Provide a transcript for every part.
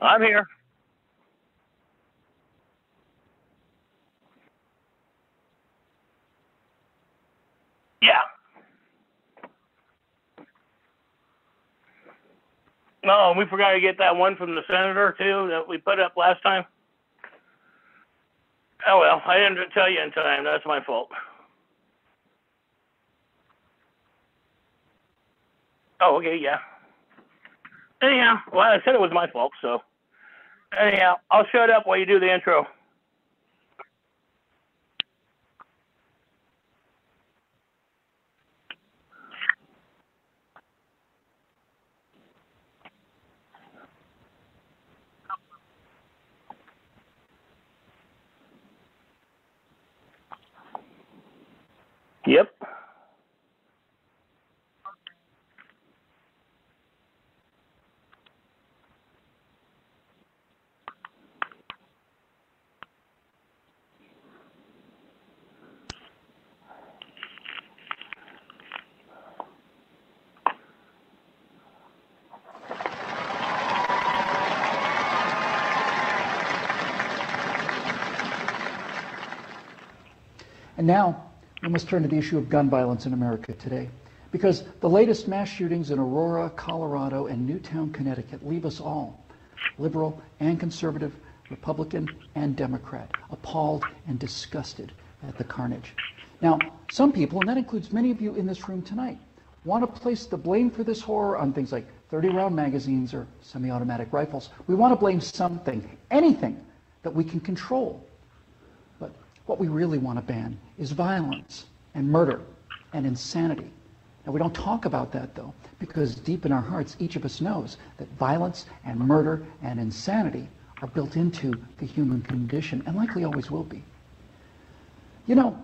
I'm here. Yeah. No, we forgot to get that one from the senator, too, that we put up last time. Oh, well, I didn't tell you in time. That's my fault. Oh, okay, yeah. Anyhow, well, I said it was my fault, so. Anyhow, I'll shut up while you do the intro. Yep. And now, we must turn to the issue of gun violence in America today, because the latest mass shootings in Aurora, Colorado, and Newtown, Connecticut leave us all, liberal and conservative, Republican and Democrat, appalled and disgusted at the carnage. Now, some people, and that includes many of you in this room tonight, want to place the blame for this horror on things like 30-round magazines or semi-automatic rifles. We want to blame something, anything that we can control. But what we really want to ban is violence and murder and insanity. Now, we don't talk about that, though, because deep in our hearts, each of us knows that violence and murder and insanity are built into the human condition and likely always will be. You know,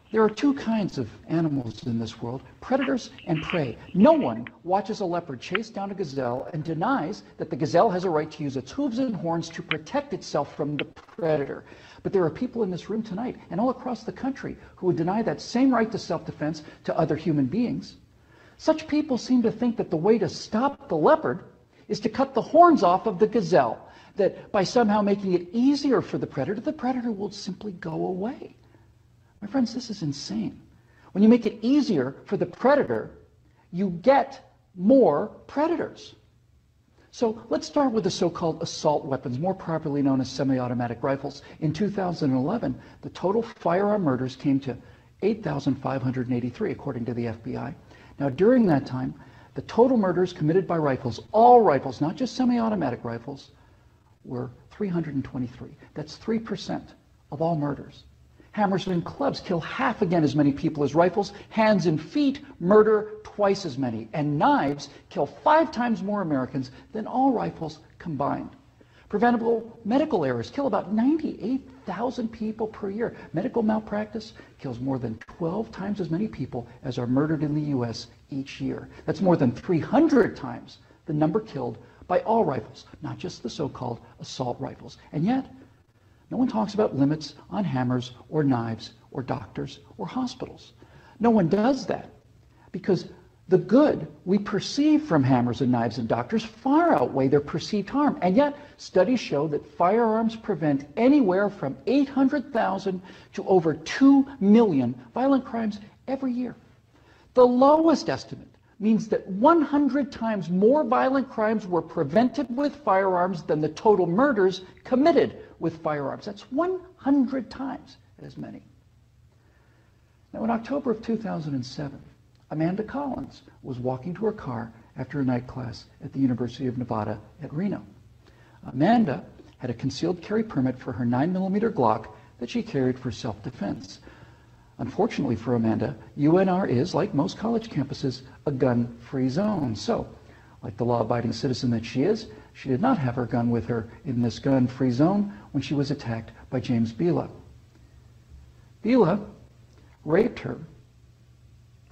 there are two kinds of animals in this world, predators and prey. No one watches a leopard chase down a gazelle and denies that the gazelle has a right to use its hooves and horns to protect itself from the predator. But there are people in this room tonight and all across the country who would deny that same right to self-defense to other human beings. Such people seem to think that the way to stop the leopard is to cut the horns off of the gazelle, that by somehow making it easier for the predator will simply go away. My friends, this is insane. When you make it easier for the predator, you get more predators. So let's start with the so-called assault weapons, more properly known as semi-automatic rifles. In 2011, the total firearm murders came to 8,583, according to the FBI. Now, during that time, the total murders committed by rifles, all rifles, not just semi-automatic rifles, were 323. That's 3% of all murders. Hammers and clubs kill half again as many people as rifles. Hands and feet murder twice as many. And knives kill 5 times more Americans than all rifles combined. Preventable medical errors kill about 98,000 people per year. Medical malpractice kills more than 12 times as many people as are murdered in the U.S. each year. That's more than 300 times the number killed by all rifles, not just the so-called assault rifles. And yet, no one talks about limits on hammers or knives or doctors or hospitals. No one does that because the good we perceive from hammers and knives and doctors far outweigh their perceived harm. And yet, studies show that firearms prevent anywhere from 800,000 to over 2 million violent crimes every year. The lowest estimate means that 100 times more violent crimes were prevented with firearms than the total murders committed with firearms. That's 100 times as many. Now, in October of 2007, Amanda Collins was walking to her car after a night class at the University of Nevada at Reno. Amanda had a concealed carry permit for her 9mm Glock that she carried for self-defense. Unfortunately for Amanda, UNR is, like most college campuses, a gun-free zone. So, like the law-abiding citizen that she is, she did not have her gun with her in this gun-free zone when she was attacked by James Bila. Bila raped her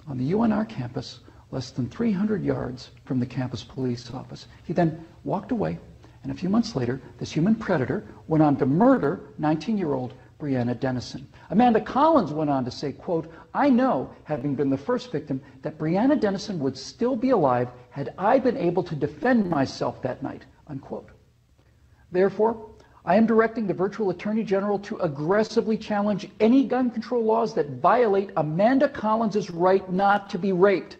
on the UNR campus less than 300 yards from the campus police office. He then walked away, and a few months later, this human predator went on to murder 19-year-old Breonna Dennison. Amanda Collins went on to say, quote, "I know, having been the first victim, that Breonna Dennison would still be alive had I been able to defend myself that night," unquote. Therefore, I am directing the virtual Attorney General to aggressively challenge any gun control laws that violate Amanda Collins' right not to be raped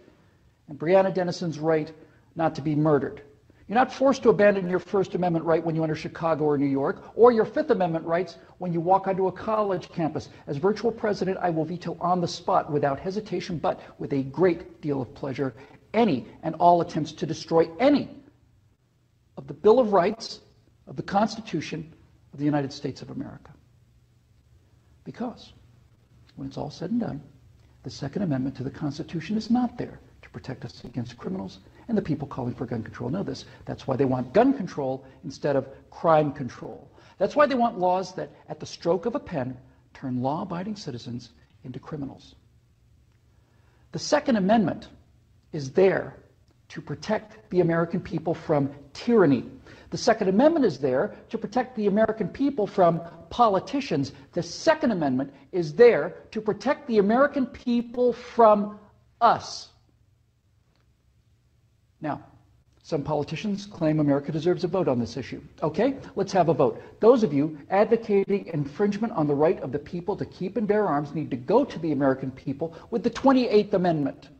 and Breonna Dennison's right not to be murdered. You're not forced to abandon your First Amendment right when you enter Chicago or New York, or your Fifth Amendment rights when you walk onto a college campus. As virtual president, I will veto on the spot, without hesitation, but with a great deal of pleasure, any and all attempts to destroy any of the Bill of Rights, of the Constitution of the United States of America. Because when it's all said and done, the Second Amendment to the Constitution is not there to protect us against criminals and the people calling for gun control know this. That's why they want gun control instead of crime control. That's why they want laws that, at the stroke of a pen, turn law-abiding citizens into criminals. The Second Amendment is there to protect the American people from tyranny. The Second Amendment is there to protect the American people from politicians. The Second Amendment is there to protect the American people from us. Now, some politicians claim America deserves a vote on this issue. Okay, let's have a vote. Those of you advocating infringement on the right of the people to keep and bear arms need to go to the American people with the 28th Amendment,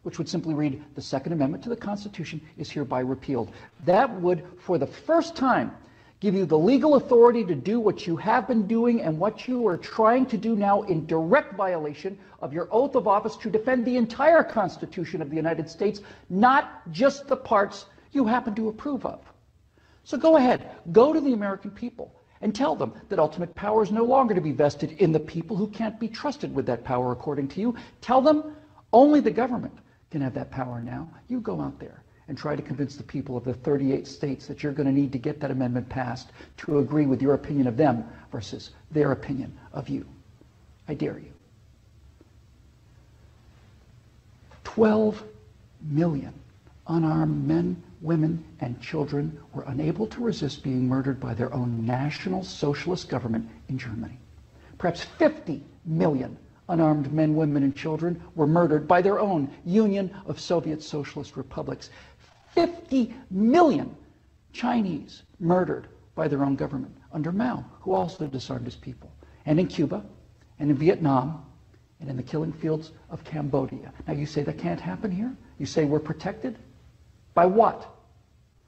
which would simply read, the Second Amendment to the Constitution is hereby repealed. That would, for the first time, give you the legal authority to do what you have been doing and what you are trying to do now in direct violation of your oath of office to defend the entire Constitution of the United States, not just the parts you happen to approve of. So go ahead, go to the American people and tell them that ultimate power is no longer to be vested in the people who can't be trusted with that power according to you. Tell them only the government can have that power now. You go out there and try to convince the people of the 38 states that you're going to need to get that amendment passed to agree with your opinion of them versus their opinion of you. I dare you. 12 million unarmed men, women, and children were unable to resist being murdered by their own National Socialist government in Germany. Perhaps 50 million unarmed men, women, and children were murdered by their own Union of Soviet Socialist Republics. 50 million Chinese murdered by their own government under Mao, who also disarmed his people, and in Cuba, and in Vietnam, and in the killing fields of Cambodia. Now you say that can't happen here? You say we're protected? By what?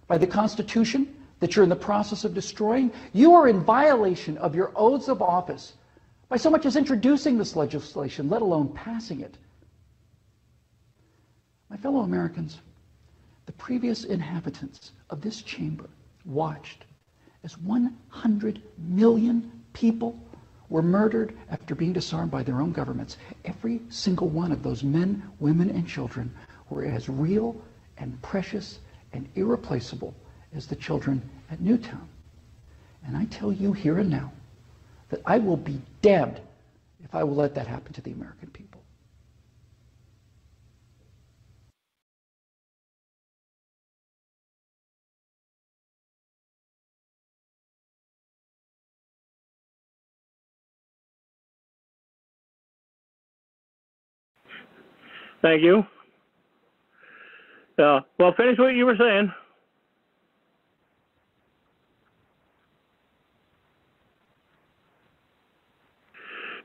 By the Constitution that you're in the process of destroying? You are in violation of your oaths of office by so much as introducing this legislation, let alone passing it. My fellow Americans, the previous inhabitants of this chamber watched as 100 million people were murdered after being disarmed by their own governments. Every single one of those men, women, and children were as real and precious and irreplaceable as the children at Newtown. And I tell you here and now that I will be damned if I will let that happen to the American people. Thank you. Well, finish what you were saying.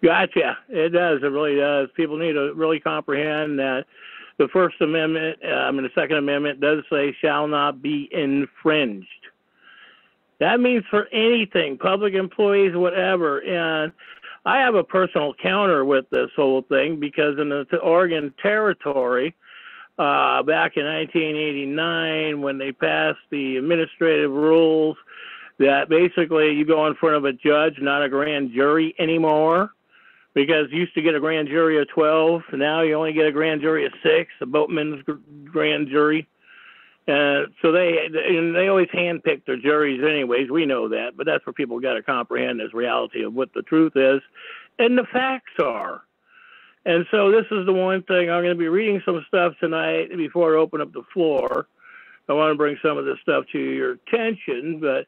Gotcha. It does. It really does. People need to really comprehend that the First Amendment, the Second Amendment does say shall not be infringed. That means for anything, public employees, whatever. And I have a personal counter with this whole thing because in the Oregon Territory, back in 1989, when they passed the administrative rules that basically you go in front of a judge, not a grand jury anymore, because you used to get a grand jury of 12, and now you only get a grand jury of 6, a boatman's grand jury. So they always handpick their juries anyways. We know that, but that's where people got to comprehend this reality of what the truth is and the facts are. And so this is the one thing. I'm going to be reading some stuff tonight before I open up the floor. I want to bring some of this stuff to your attention, but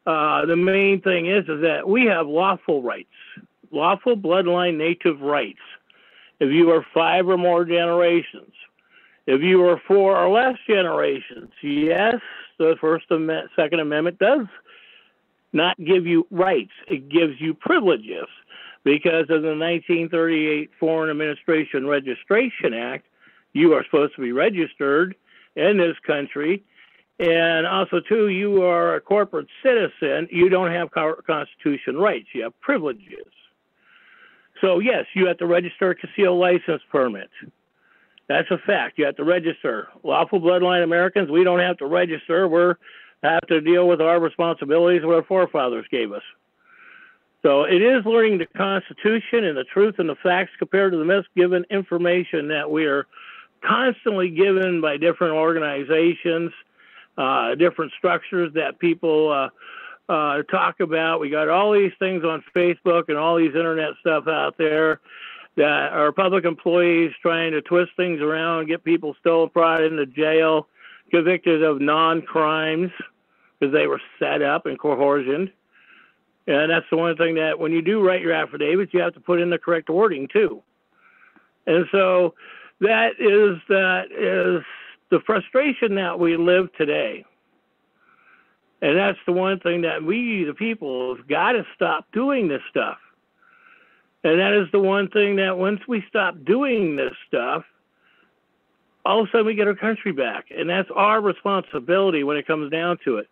the main thing is that we have lawful rights, lawful bloodline native rights. If you are 5 or more generations, if you are 4 or less generations, yes, the Second Amendment does not give you rights. It gives you privileges because of the 1938 Foreign Administration Registration Act. You are supposed to be registered in this country. And also, too, you are a corporate citizen. You don't have Constitution rights. You have privileges. So, yes, you have to register a concealed license permit. That's a fact. You have to register. Lawful bloodline Americans, we don't have to register. We have to deal with our responsibilities what our forefathers gave us. So it is learning the Constitution and the truth and the facts compared to the misgiven information that we are constantly given by different organizations, different structures that people talk about. We got all these things on Facebook and all these internet stuff out there that are public employees trying to twist things around, get people still brought into jail, convicted of non-crimes because they were set up and coercioned. And that's the one thing that when you do write your affidavits, you have to put in the correct wording too. And so that is the frustration that we live today. And that's the one thing that we, the people, have got to stop doing this stuff. And that is the one thing that once we stop doing this stuff, all of a sudden we get our country back. And that's our responsibility when it comes down to it.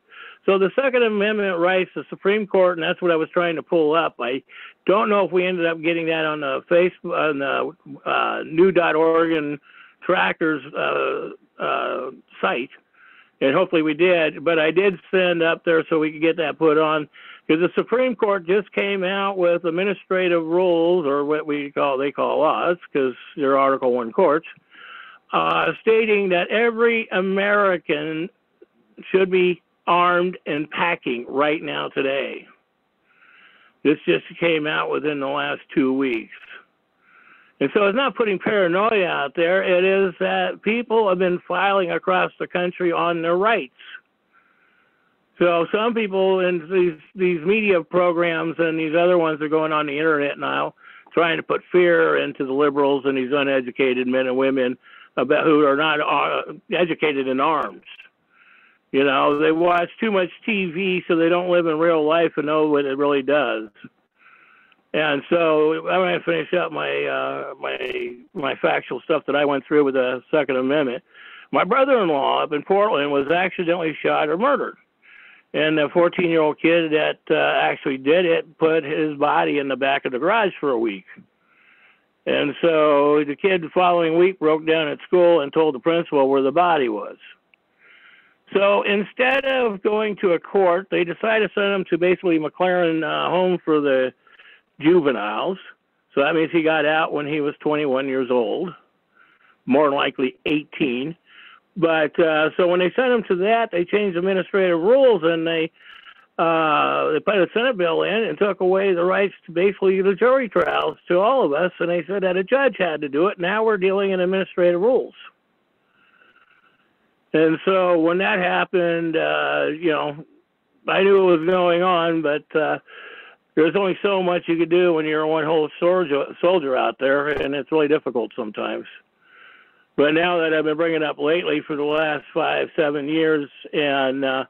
So the Second Amendment rights, the Supreme Court, and that's what I was trying to pull up. I don't know if we ended up getting that on the Facebook, on the new.org Trackers site, and hopefully we did. But I did send up there so we could get that put on, because the Supreme Court just came out with administrative rules, or what they call laws, because they're Article I courts, stating that every American should be armed and packing right now today. This just came out within the last 2 weeks. And so it's not putting paranoia out there. It is that people have been filing across the country on their rights. So some people in these media programs and these other ones are going on the internet now, trying to put fear into the liberals and these uneducated men and women about who are not educated in arms. You know, they watch too much TV, so they don't live in real life and know what it really does. And so I'm going to finish up my factual stuff that I went through with the Second Amendment. My brother-in-law up in Portland was accidentally shot or murdered. And the 14-year-old kid that actually did it put his body in the back of the garage for a week. And so the kid the following week broke down at school and told the principal where the body was. So instead of going to a court, they decided to send him to basically McLaren Home for the Juveniles. So that means he got out when he was 21 years old, more than likely 18. But so when they sent him to that, they changed administrative rules, and they put a Senate bill in and took away the rights to basically the jury trials to all of us. And they said that a judge had to do it. Now we're dealing in administrative rules. And so when that happened, you know, I knew it was going on, but there's only so much you could do when you're one whole soldier out there, and it's really difficult sometimes. But now that I've been bringing it up lately for the last 5-7 years, and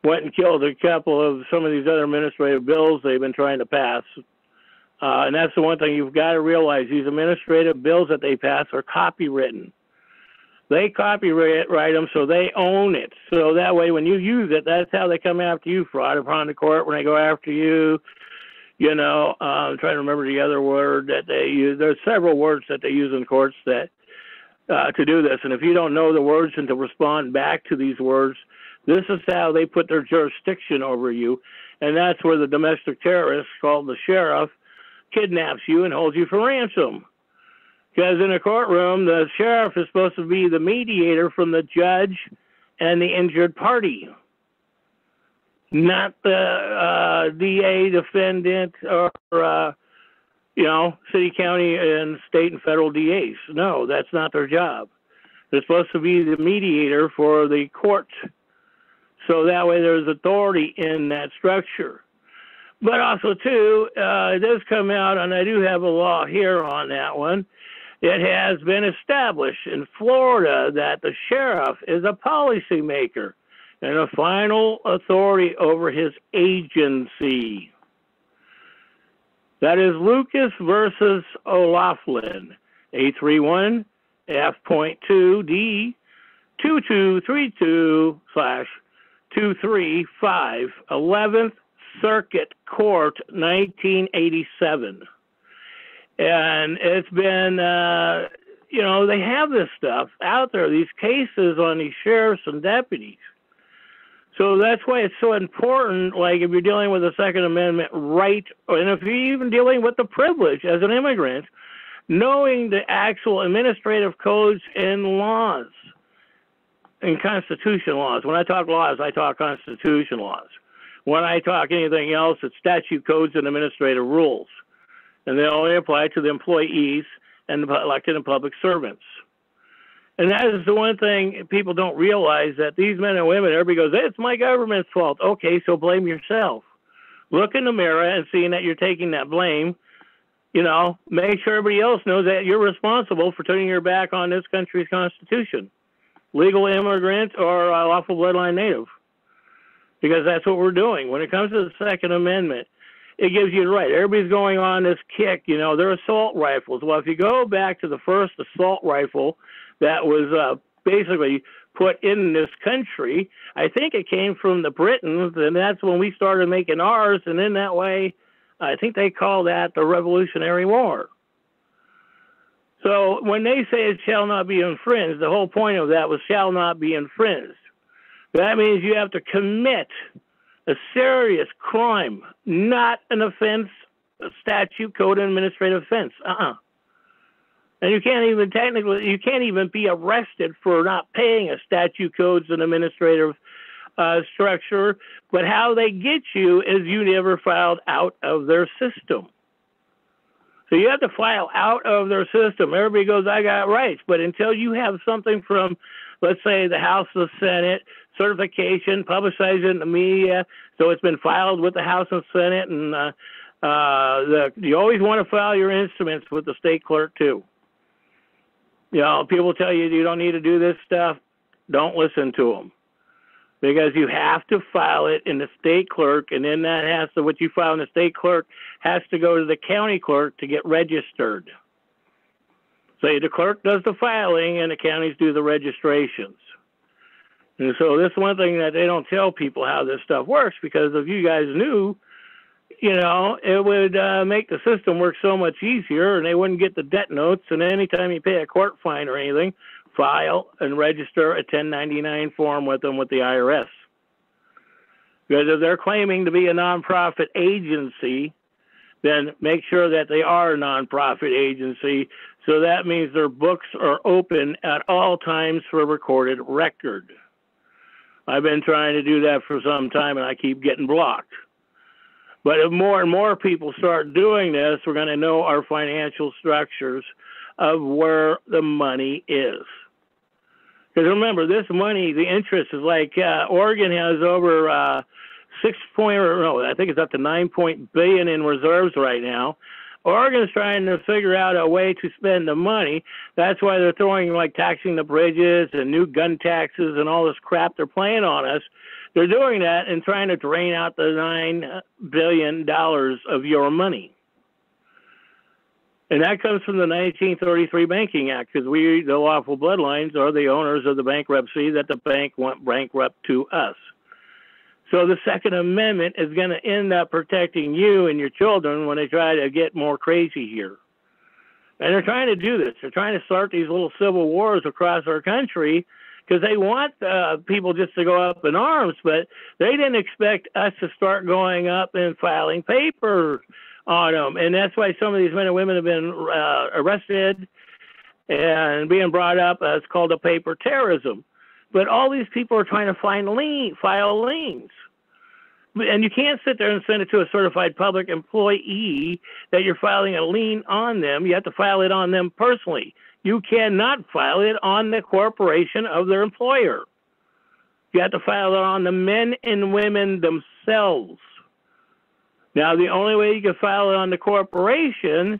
went and killed a couple of some of these other administrative bills they've been trying to pass. And that's the one thing you've got to realize. These administrative bills that they pass are copywritten. They copyright them, so they own it. So that way, when you use it, that's how they come after you, fraud upon the court, when they go after you. You know, I'm trying to remember the other word that they use. There's several words that they use in courts that to do this. And if you don't know the words and to respond back to these words, this is how they put their jurisdiction over you. And that's where the domestic terrorist, called the sheriff, kidnaps you and holds you for ransom. Because in a courtroom, the sheriff is supposed to be the mediator from the judge and the injured party, not the DA, defendant, or, you know, city, county, and state and federal DAs. No, that's not their job. They're supposed to be the mediator for the court. So that way there's authority in that structure. But also, too, it does come out, and I do have a law here on that one. It has been established in Florida that the sheriff is a policymaker. and a final authority over his agency. That is Lucas versus O'Laughlin, 831F.2D 2232/235, 11th Circuit Court, 1987. And it's been, they have this stuff out there, these cases on these sheriffs and deputies. So that's why it's so important, like if you're dealing with a Second Amendment right, and if you're even dealing with the privilege as an immigrant, knowing the actual administrative codes and laws and Constitution laws. When I talk laws, I talk Constitution laws. When I talk anything else, it's statute codes and administrative rules. And they only apply to the employees and the elected and public servants. And that is the one thing people don't realize, that these men and women, everybody goes, hey, it's my government's fault. Okay, so blame yourself. Look in the mirror and seeing that you're taking that blame, make sure everybody else knows that you're responsible for turning your back on this country's Constitution. Legal immigrant or lawful bloodline native. Because that's what we're doing. When it comes to the Second Amendment, it gives you the right. Everybody's going on this kick, they're assault rifles. Well, if you go back to the first assault rifle that was basically put in this country, I think it came from the Britons, and that's when we started making ours, and in that way, I think they call that the Revolutionary War. So when they say it shall not be infringed, the whole point of that was shall not be infringed. That means you have to commit a serious crime, not an offense, a statute, code, and administrative offense. And you can't even be arrested for not paying a statute, codes, and administrative structure. But how they get you is you never filed out of their system. So you have to file out of their system. Everybody goes, I got rights. But until you have something from, let's say, the House or Senate, certification, publicize it in the media, so it's been filed with the House and Senate, and you always want to file your instruments with the state clerk, too. People tell you you don't need to do this stuff. Don't listen to them. Because you have to file it in the state clerk, and then what you file in the state clerk has to go to the county clerk to get registered. So the clerk does the filing, and the counties do the registrations. And so this is one thing that they don't tell people, how this stuff works, because if you guys knew, it would make the system work so much easier, and they wouldn't get the debt notes, and anytime you pay a court fine or anything, file and register a 1099 form with them with the IRS. Because if they're claiming to be a nonprofit agency, then make sure that they are a nonprofit agency. So that means their books are open at all times for recorded record. I've been trying to do that for some time, and I keep getting blocked. But if more and more people start doing this, we're going to know our financial structures of where the money is. Because remember, this money, the interest is like Oregon has over I think it's up to $9 billion in reserves right now. Oregon's trying to figure out a way to spend the money. That's why they're throwing, like, taxing the bridges and new gun taxes and all this crap they're playing on us. They're doing that and trying to drain out the $9 billion of your money. And that comes from the 1933 Banking Act, because we, the lawful bloodlines, are the owners of the bankruptcy that the bank went bankrupt to us. So the Second Amendment is going to end up protecting you and your children when they try to get more crazy here. And they're trying to do this. They're trying to start these little civil wars across our country because they want people just to go up in arms, but they didn't expect us to start going up and filing papers on them. And that's why some of these men and women have been arrested and being brought up. It's called a paper terrorism. But all these people are trying to file liens. And you can't sit there and send it to a certified public employee that you're filing a lien on them. You have to file it on them personally. You cannot file it on the corporation of their employer. You have to file it on the men and women themselves. Now, the only way you can file it on the corporation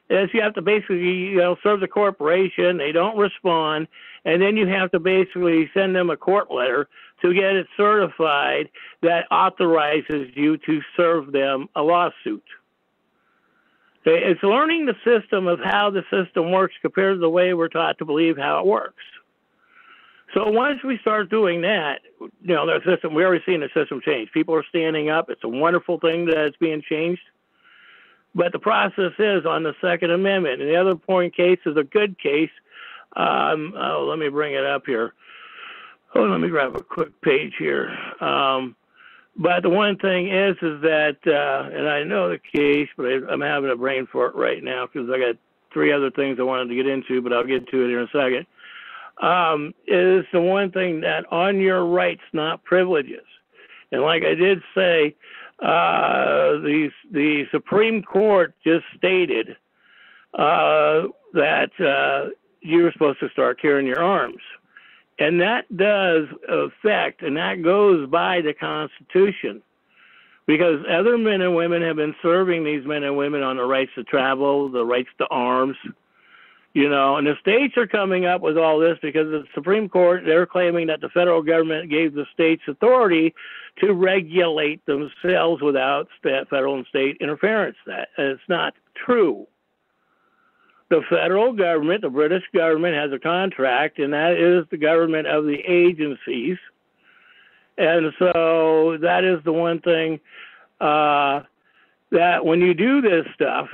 is you have to basically, serve the corporation. They don't respond, and then you have to basically send them a court letter to get it certified that authorizes you to serve them a lawsuit. It's learning the system of how the system works compared to the way we're taught to believe how it works. So once we start doing that, the system, we're already seeing the system change. People are standing up. It's a wonderful thing that it's being changed. But the process is on the Second Amendment. And the other point case is a good case. Let me bring it up here. Let me grab a quick page here. But the one thing is that, and I know the case, but I'm having a brain fart right now because I got 3 other things I wanted to get into, but I'll get to it in a second. Is the one thing that on your rights, not privileges. And like I did say, the Supreme Court just stated that you were supposed to start carrying your arms. And that does affect, and that goes by the Constitution. Because other men and women have been serving these men and women on the rights to travel, the rights to arms, and the states are coming up with all this because the Supreme Court, they're claiming that the federal government gave the states authority to regulate themselves without federal and state interference. That it's not true. The federal government, the British government, has a contract, and that is the government of the agencies. And so that is the one thing that when you do this stuff,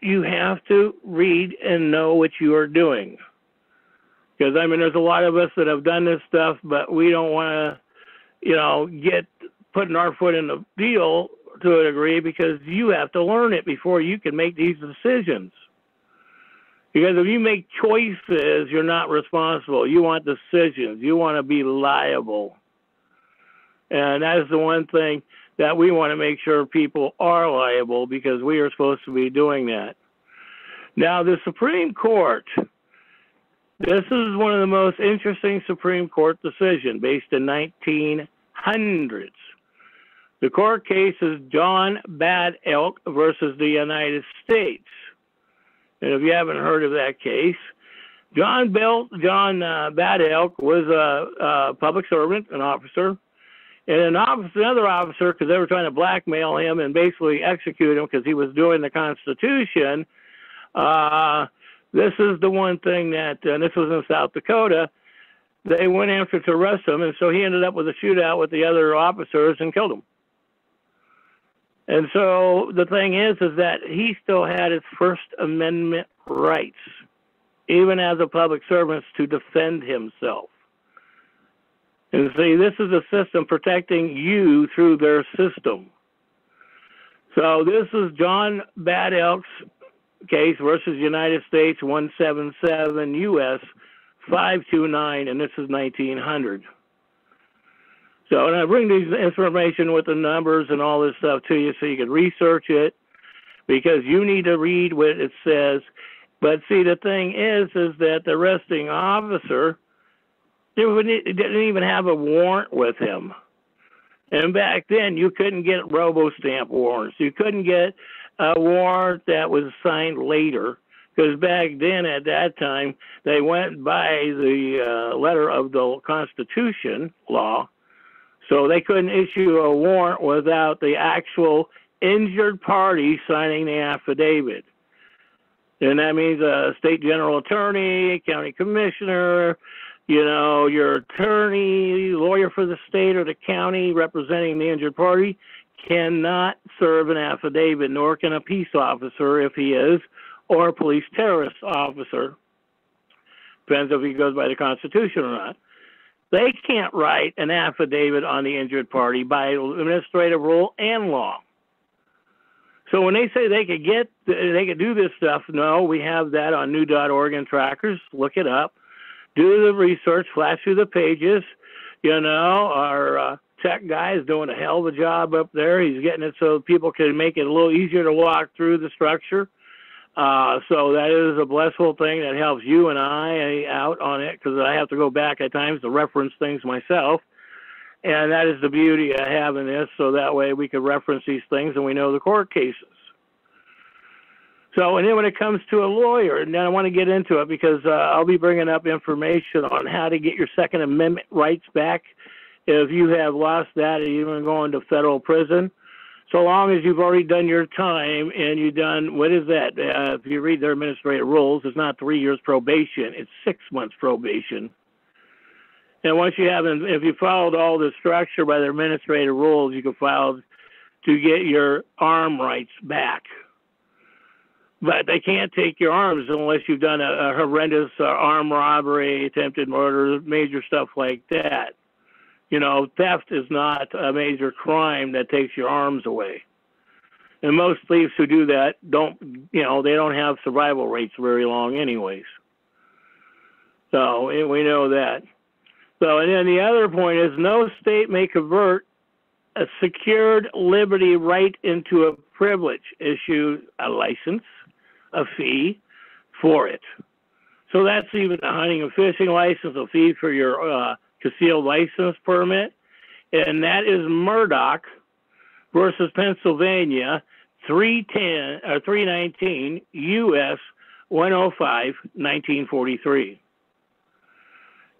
you have to read and know what you are doing. Because, there's a lot of us that have done this stuff, but we don't want to, get putting our foot in the deal to a degree because you have to learn it before you can make these decisions. Because if you make choices, you're not responsible. You want decisions. You want to be liable. And that is the one thing that we want to make sure people are liable because we are supposed to be doing that. Now, the Supreme Court, this is one of the most interesting Supreme Court decisions based in 1900s. The court case is John Bad Elk versus the United States. And if you haven't heard of that case, John Bad Elk was a public servant, an officer, and another officer, because they were trying to blackmail him and basically execute him because he was doing the Constitution. This is the one thing that, and this was in South Dakota, they went after to arrest him, and so he ended up with a shootout with the other officers and killed him. And so the thing is that he still had his First Amendment rights, even as a public servant, to defend himself. And see, this is a system protecting you through their system. So this is John Bad Elk's case versus United States 177 U.S. 529, and this is 1900. So, and I bring these information with the numbers and all this stuff to you so you can research it because you need to read what it says. But see, the thing is that the arresting officer didn't even have a warrant with him. And back then, you couldn't get robo-stamp warrants. You couldn't get a warrant that was signed later because back then, at that time, they went by the letter of the Constitution law. So they couldn't issue a warrant without the actual injured party signing the affidavit. And that means a state general attorney, county commissioner, your attorney, lawyer for the state or the county representing the injured party cannot serve an affidavit, nor can a peace officer if he is, or a police terrorist officer. Depends if he goes by the Constitution or not. They can't write an affidavit on the injured party by administrative rule and law. So when they say they could do this stuff, no, we have that on new.org and trackers. Look it up. Do the research, flash through the pages. Our tech guy is doing a hell of a job up there. He's getting it so people can make it a little easier to walk through the structure. So that is a blissful thing that helps you and I out on it because I have to go back at times to reference things myself. And that is the beauty of having this, so that way we can reference these things and we know the court cases. So, and then when it comes to a lawyer, and then I want to get into it because I'll be bringing up information on how to get your Second Amendment rights back if you have lost that and you're even going to federal prison. So long as you've already done your time and you've done, what is that? If you read their administrative rules, it's not 3 years probation, it's 6 months probation. And once you haven't, if you followed all the structure by their administrative rules, you can file to get your arm rights back. But they can't take your arms unless you've done a horrendous armed robbery, attempted murder, major stuff like that. You know, theft is not a major crime that takes your arms away. And most thieves who do that don't, you know, they don't have survival rates very long anyways. So we know that. So, and then the other point is no state may convert a secured liberty right into a privilege, issue a license, a fee for it. So that's even a hunting and fishing license, a fee for your concealed license permit. And that is Murdoch versus Pennsylvania, 319 U.S. 105, 1943.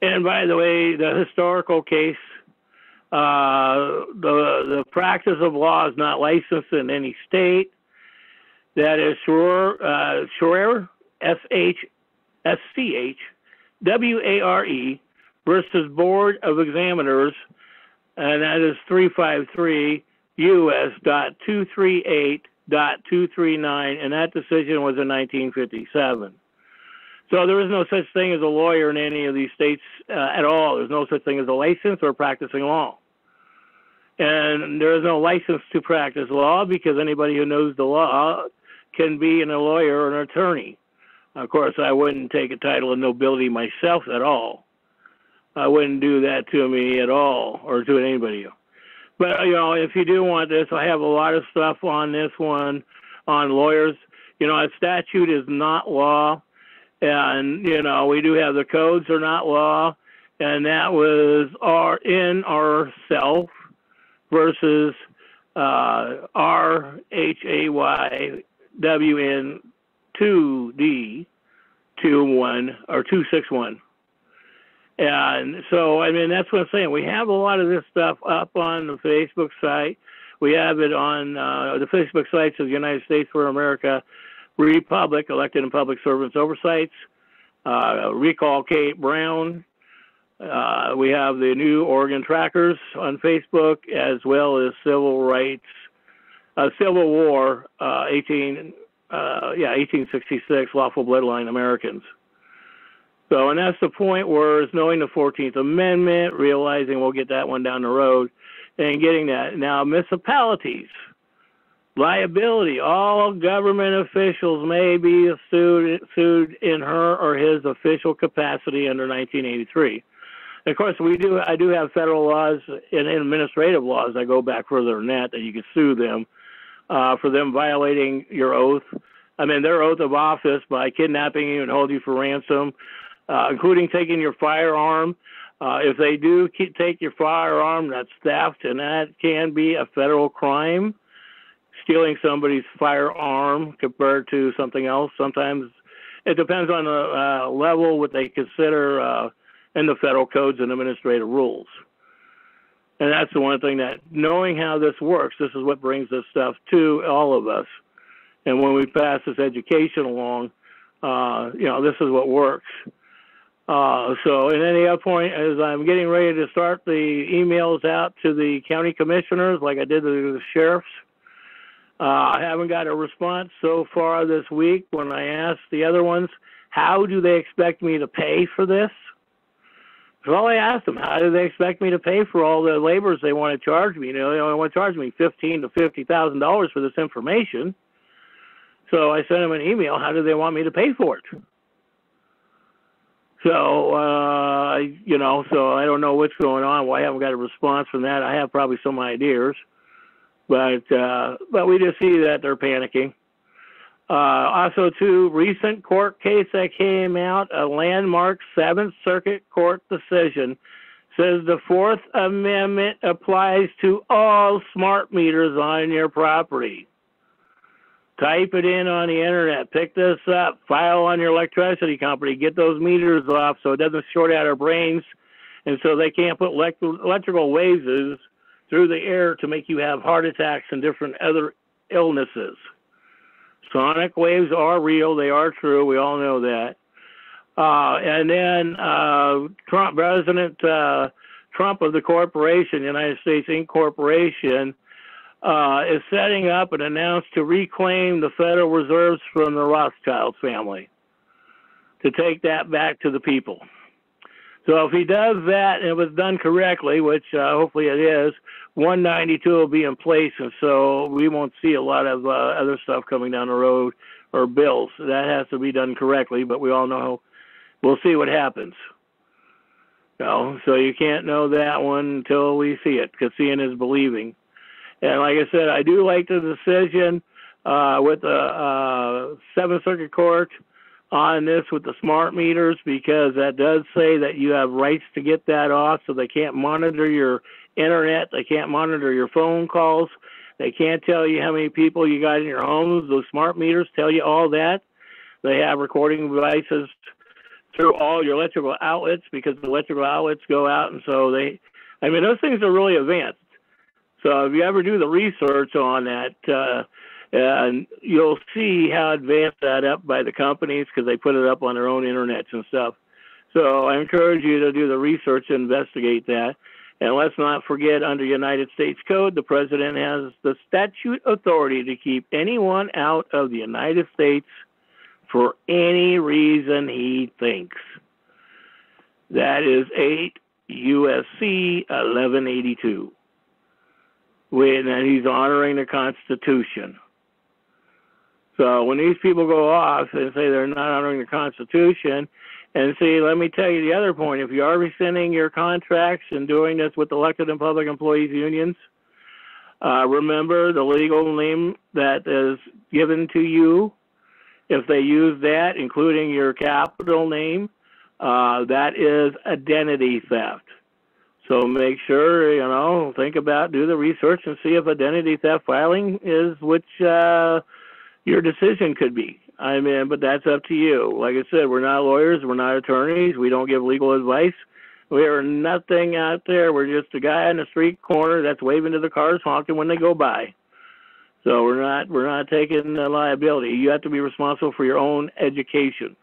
And by the way, the historical case, the practice of law is not licensed in any state. That is Schroer, S-C-H-W-A-R-E, versus Board of Examiners, and that is 353 U.S.238.239, and that decision was in 1957. So there is no such thing as a lawyer in any of these states at all. There's no such thing as a license or practicing law. And there is no license to practice law because anybody who knows the law can be a lawyer or an attorney. Of course, I wouldn't take a title of nobility myself at all. I wouldn't do that to me at all or to anybody else. But, you know, if you do want this, I have a lot of stuff on this one on lawyers. You know, a statute is not law. And, you know, we do have the codes are not law. And that was in ourself versus RHAYWN2D 21 or 261. And so, I mean, that's what I'm saying. We have a lot of this stuff up on the Facebook site. We have it on the Facebook sites of the United States for America Republic, Elected and Public Servants Oversights, Recall Kate Brown. We have the new Oregon Trackers on Facebook, as well as Civil Rights, Civil War, 1866, Lawful Bloodline Americans. So, and that's the point where it's knowing the 14th Amendment, realizing we'll get that one down the road, and getting that. Now, municipalities, liability, all government officials may be sued in her or his official capacity under 1983. And of course, I do have federal laws and administrative laws that go back further than that you can sue them for them violating your oath. I mean, their oath of office by kidnapping you and holding you for ransom, including taking your firearm. If they do take your firearm, that's theft, and that can be a federal crime. Stealing somebody's firearm compared to something else. Sometimes it depends on the level what they consider in the federal codes and administrative rules. And that's the one thing that knowing how this works, this is what brings this stuff to all of us. And when we pass this education along, you know, this is what works. So, and any other point, as I'm getting ready to start the emails out to the county commissioners, like I did to the sheriffs, I haven't got a response so far this week when I asked the other ones, how do they expect me to pay for this? Well, I asked them, how do they expect me to pay for all the labors they want to charge me? You know, they only want to charge me $15,000 to $50,000 for this information. So I sent them an email, how do they want me to pay for it? So, you know, so I don't know what's going on. Well, I haven't got a response from that. I have probably some ideas. But we just see that they're panicking. Also, too, recent court case that came out, a landmark Seventh Circuit Court decision, says the Fourth Amendment applies to all smart meters on your property. type it in on the internet, pick this up, file on your electricity company, get those meters off so it doesn't short out our brains, and so they can't put electrical waves through the air to make you have heart attacks and different other illnesses. Sonic waves are real. They are true. We all know that. And then President Trump of the corporation, United States Inc. Corporation, is setting up and announced to reclaim the Federal Reserves from the Rothschild family, to take that back to the people. So if he does that and it was done correctly, which hopefully it is, 192 will be in place, and so we won't see a lot of other stuff coming down the road or bills. That has to be done correctly, but we all know we'll see what happens. So you can't know that one until we see it, because seeing is believing. And like I said, I do like the decision with the Seventh Circuit Court on this with the smart meters, because that does say that you have rights to get that off, so they can't monitor your internet, they can't monitor your phone calls, they can't tell you how many people you got in your homes. Those smart meters tell you all that. They have recording devices through all your electrical outlets, because the electrical outlets go out, and so those things are really advanced. So if you ever do the research on that, and you'll see how advanced that up by the companies, because they put it up on their own internets and stuff. So I encourage you to do the research and investigate that. And let's not forget, under United States Code, the president has the statute authority to keep anyone out of the United States for any reason he thinks. That is 8 USC 1182. And he's honoring the Constitution. So when these people go off and say they're not honoring the Constitution, and see, let me tell you the other point. If you are rescinding your contracts and doing this with elected and public employees unions, remember the legal name that is given to you. If they use that, including your capital name, that is identity theft. So make sure, do the research and see if identity theft filing is which your decision could be. But that's up to you. Like I said, we're not lawyers, we're not attorneys, we don't give legal advice. We are nothing out there. We're just a guy on the street corner that's waving to the cars, honking when they go by. So we're not taking liability. You have to be responsible for your own education.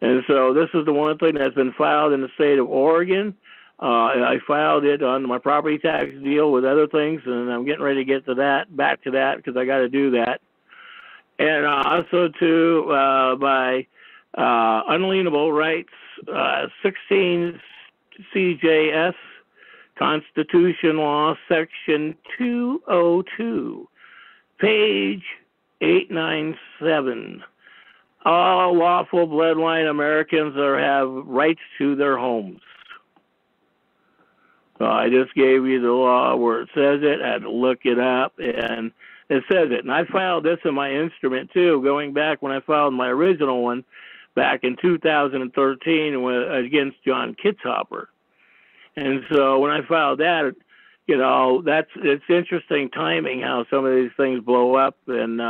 And so this is the one thing that's been filed in the state of Oregon. I filed it on my property tax deal with other things, and I'm getting ready to get to that, back to that, because I got to do that. And also by unalienable rights, 16 CJS Constitution Law, Section 202, page 897. All lawful bloodline Americans have rights to their homes. So I just gave you the law where it says it. I had to look it up, and it says it. And I filed this in my instrument, too, going back when I filed my original one back in 2013 against John Kitzhaber. And so when I filed that, it's interesting timing how some of these things blow up, and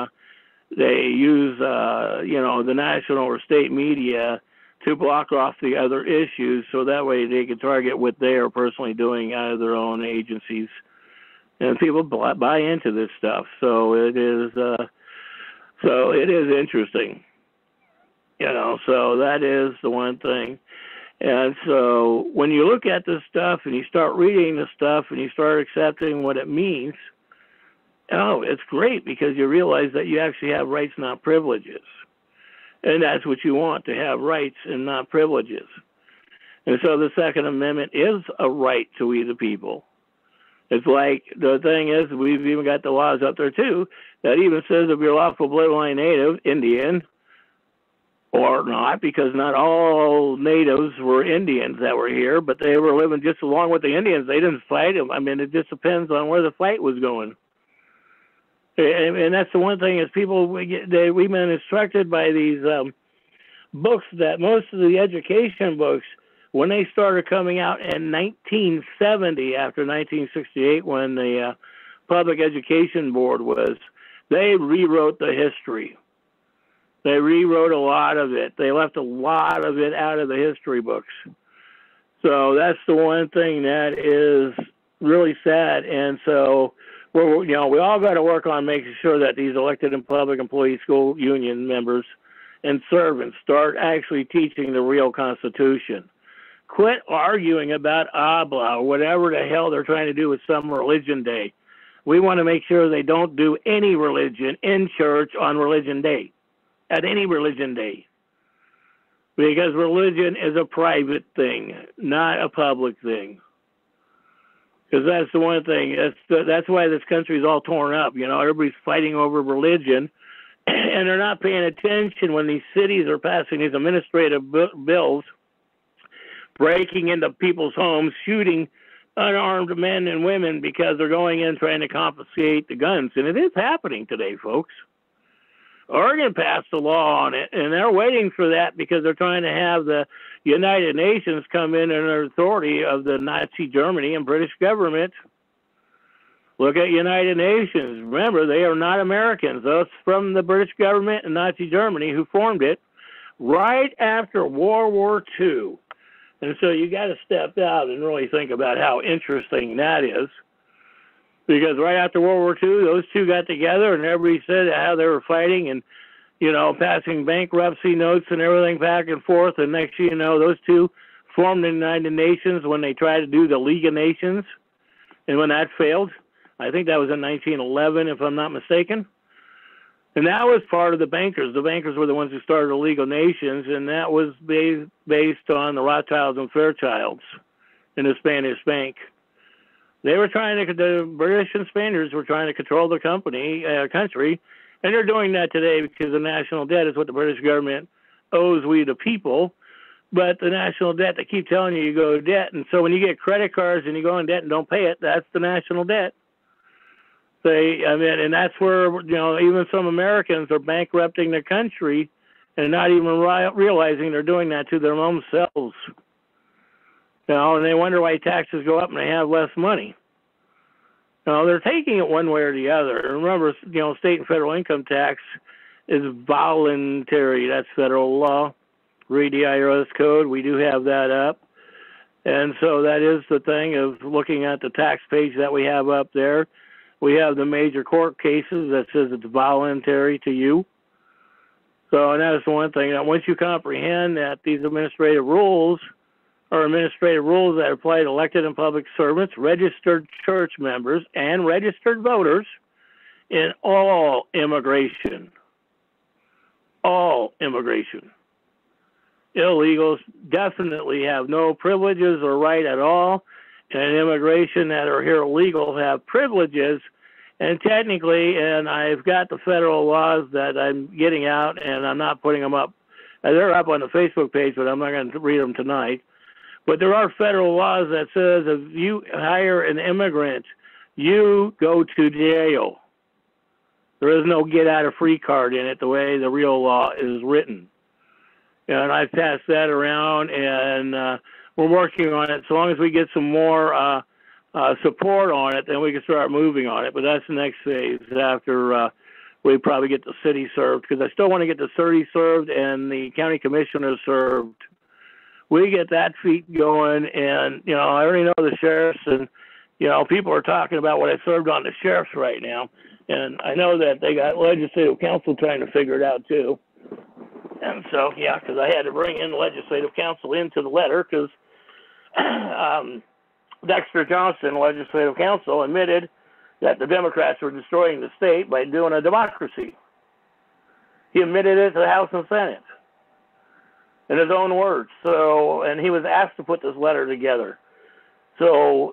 they use, the national or state media to block off the other issues, so that way they can target what they are personally doing out of their own agencies. And people buy into this stuff, so it is interesting. So that is the one thing. And so when you look at this stuff and you start reading this stuff and you start accepting what it means, it's great, because you realize that you actually have rights, not privileges. And that's what you want, to have rights and not privileges. And so the Second Amendment is a right to we the people. It's like, the thing is, we've even got the laws up there too, that even says if you're lawful bloodline native, Indian, or not, because not all natives were Indians that were here, but they were living just along with the Indians. They didn't fight them. It just depends on where the fight was going. And that's the one thing is we've been instructed by these books that most of the education books, when they started coming out in 1970, after 1968, when the Public Education Board was They rewrote the history. They rewrote a lot of it. They left a lot of it out of the history books. So that's the one thing that is really sad. And so we all got to work on making sure that these elected and public employee school union members and servants start actually teaching the real Constitution. Quit arguing about ABLA or whatever the hell they're trying to do with some religion day. We want to make sure they don't do any religion in church on religion day, at any religion day. Because religion is a private thing, not a public thing. Because that's the one thing. That's why this country is all torn up. Everybody's fighting over religion, and they're not paying attention when these cities are passing these administrative bills, breaking into people's homes, shooting unarmed men and women because they're going in trying to confiscate the guns. And it is happening today, folks. Oregon passed a law on it, and they're waiting for that because they're trying to have the United Nations come in under authority of the Nazi Germany and British government. Look at United Nations. Remember, they are not Americans. Those from the British government and Nazi Germany who formed it right after World War II. And so you got to step out and really think about how interesting that is. Because right after World War II, those two got together and everybody said how they were fighting and, passing bankruptcy notes and everything back and forth. And next thing you know, those two formed the United Nations when they tried to do the League of Nations. And when that failed, I think that was in 1911, if I'm not mistaken. And that was part of the bankers. The bankers were the ones who started the League of Nations, and that was based on the Rothschilds and Fairchilds in the Spanish bank. The British and Spaniards were trying to control the country, and they're doing that today because the national debt is what the British government owes we the people. But the national debt, they keep telling you go debt, and so when you get credit cards and you go in debt and don't pay it, that's the national debt. And that's where even some Americans are bankrupting the country and not even realizing they're doing that to their own selves. And they wonder why taxes go up and they have less money. They're taking it one way or the other. Remember, state and federal income tax is voluntary. That's federal law. Read the IRS code. We do have that up. And so that is the thing of looking at the tax page that we have up there. We have the major court cases that says it's voluntary to you. So, and that is the one thing that once you comprehend that these administrative rules are administrative rules that apply to elected and public servants, registered church members, and registered voters in all immigration. All immigration. Illegals definitely have no privileges or right at all, and immigration that are here illegal have privileges. And technically, and I've got the federal laws that I'm getting out, and I'm not putting them up. They're up on the Facebook page, but I'm not going to read them tonight. But there are federal laws that says if you hire an immigrant, you go to jail. There is no get-out-of-free card in it the way the real law is written. And I passed that around, and we're working on it. So long as we get some more support on it, then we can start moving on it. But that's the next phase after we probably get the city served, because I still want to get the city served and the county commissioner served. We get that feat going, and, I already know the sheriffs, and, people are talking about what I served on the sheriffs right now. And I know that they got legislative council trying to figure it out, too. And so, yeah, because I had to bring in the legislative council into the letter, because Dexter Johnson, legislative council, admitted that the Democrats were destroying the state by doing a democracy. He admitted it to the House and Senate in his own words. So, and he was asked to put this letter together. So,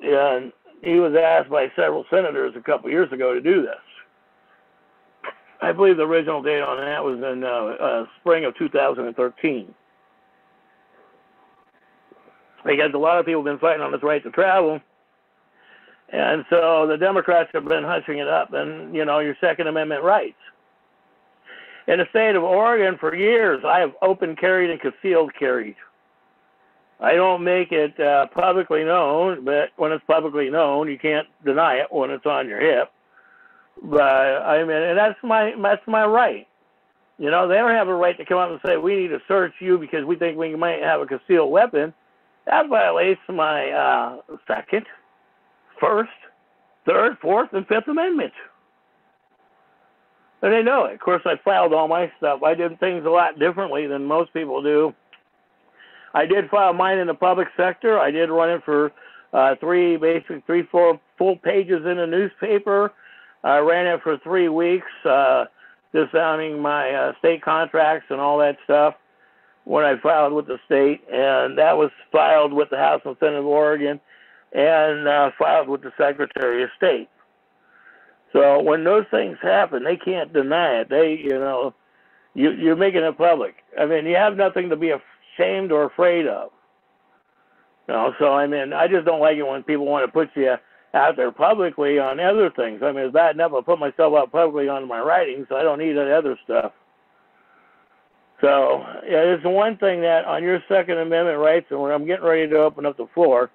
he was asked by several senators a couple years ago to do this. I believe the original date on that was in spring of 2013. Because a lot of people have been fighting on this right to travel. And so the Democrats have been hushing it up and, your Second Amendment rights. In the state of Oregon, for years, I have open carried and concealed carried. I don't make it publicly known, but when it's publicly known, you can't deny it when it's on your hip. But I mean, and that's my right. You know, they don't have a right to come up and say we need to search you because we think we might have a concealed weapon. That violates my Second, First, Third, Fourth, and Fifth Amendment. And they know it. Of course, I filed all my stuff. I did things a lot differently than most people do. I did file mine in the public sector. I did run it for three, four full pages in a newspaper. I ran it for 3 weeks, disowning my state contracts and all that stuff when I filed with the state. And that was filed with the House and Senate of Oregon and filed with the Secretary of State. So when those things happen, they can't deny it. You're making it public. I mean, you have nothing to be ashamed or afraid of. So I mean, I just don't like it when people want to put you out there publicly on other things. I mean, it's bad enough I put myself out publicly on my writings, so I don't need that other stuff. So yeah, there's one thing that on your Second Amendment rights, and when I'm getting ready to open up the floor,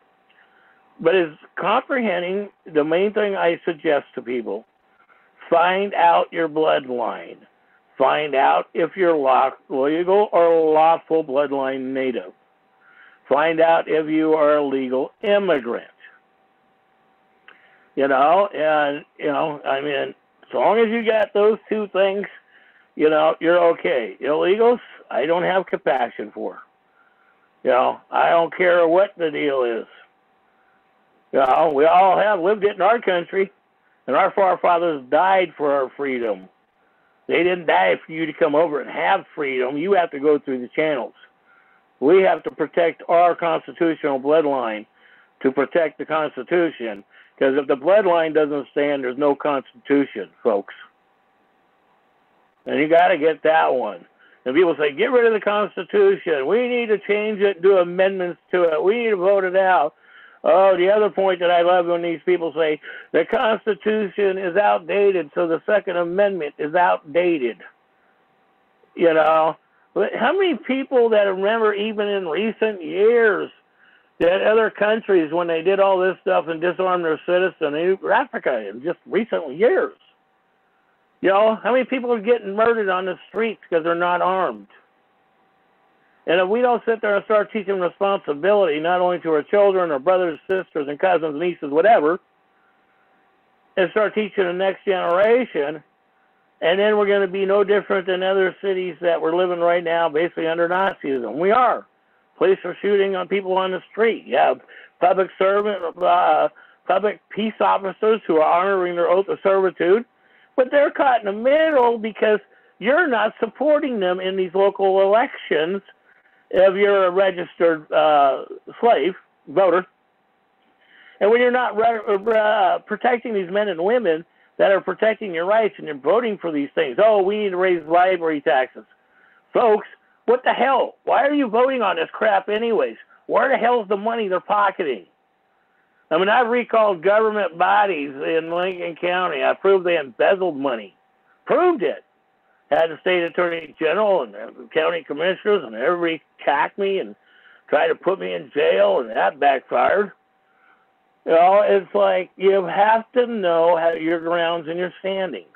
but is comprehending the main thing I suggest to people. Find out your bloodline. Find out if you're legal or lawful bloodline native. Find out if you are a legal immigrant. I mean, as long as you got those two things, you're okay. Illegals, I don't have compassion for. I don't care what the deal is. We all have lived it in our country, and our forefathers died for our freedom. They didn't die for you to come over and have freedom. You have to go through the channels. We have to protect our constitutional bloodline to protect the Constitution, because if the bloodline doesn't stand, there's no Constitution, folks. And you got to get that one. And people say, get rid of the Constitution. We need to change it, do amendments to it. We need to vote it out. Oh, the other point that I love when these people say the Constitution is outdated, so the Second Amendment is outdated. How many people that remember even in recent years that other countries, when they did all this stuff and disarmed their citizens, Africa in just recent years, how many people are getting murdered on the streets because they're not armed? And if we don't sit there and start teaching responsibility, not only to our children, our brothers, sisters, and cousins, nieces, whatever, and start teaching the next generation, and then we're going to be no different than other cities that we're living right now, basically under Nazism. We are. Police are shooting on people on the street. You have public peace officers who are honoring their oath of servitude, but they're caught in the middle because you're not supporting them in these local elections. If you're a registered slave voter, and when you're not protecting these men and women that are protecting your rights and you're voting for these things, we need to raise library taxes. Folks, what the hell? Why are you voting on this crap anyways? Where the hell is the money they're pocketing? I mean, I've recalled government bodies in Lincoln County. I proved they embezzled money. Proved it. Had the state attorney general and the county commissioners and everybody attack me and try to put me in jail, and that backfired. It's like you have to know your grounds and your standings.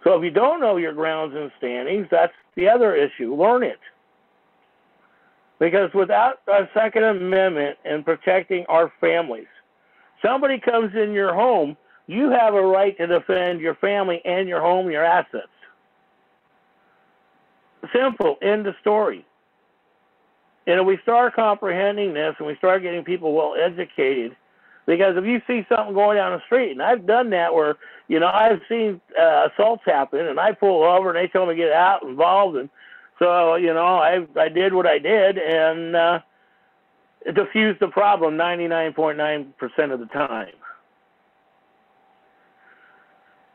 So if you don't know your grounds and standings, that's the other issue. Learn it. Because without a Second Amendment and protecting our families, somebody comes in your home, you have a right to defend your family and your home, your assets. Simple, end of story. And if we start comprehending this and we start getting people well educated, because if you see something going down the street, and I've done that where, I've seen assaults happen, and I pull over and they tell me to get out involved, and so, I did what I did, and it diffused the problem 99.9% of the time.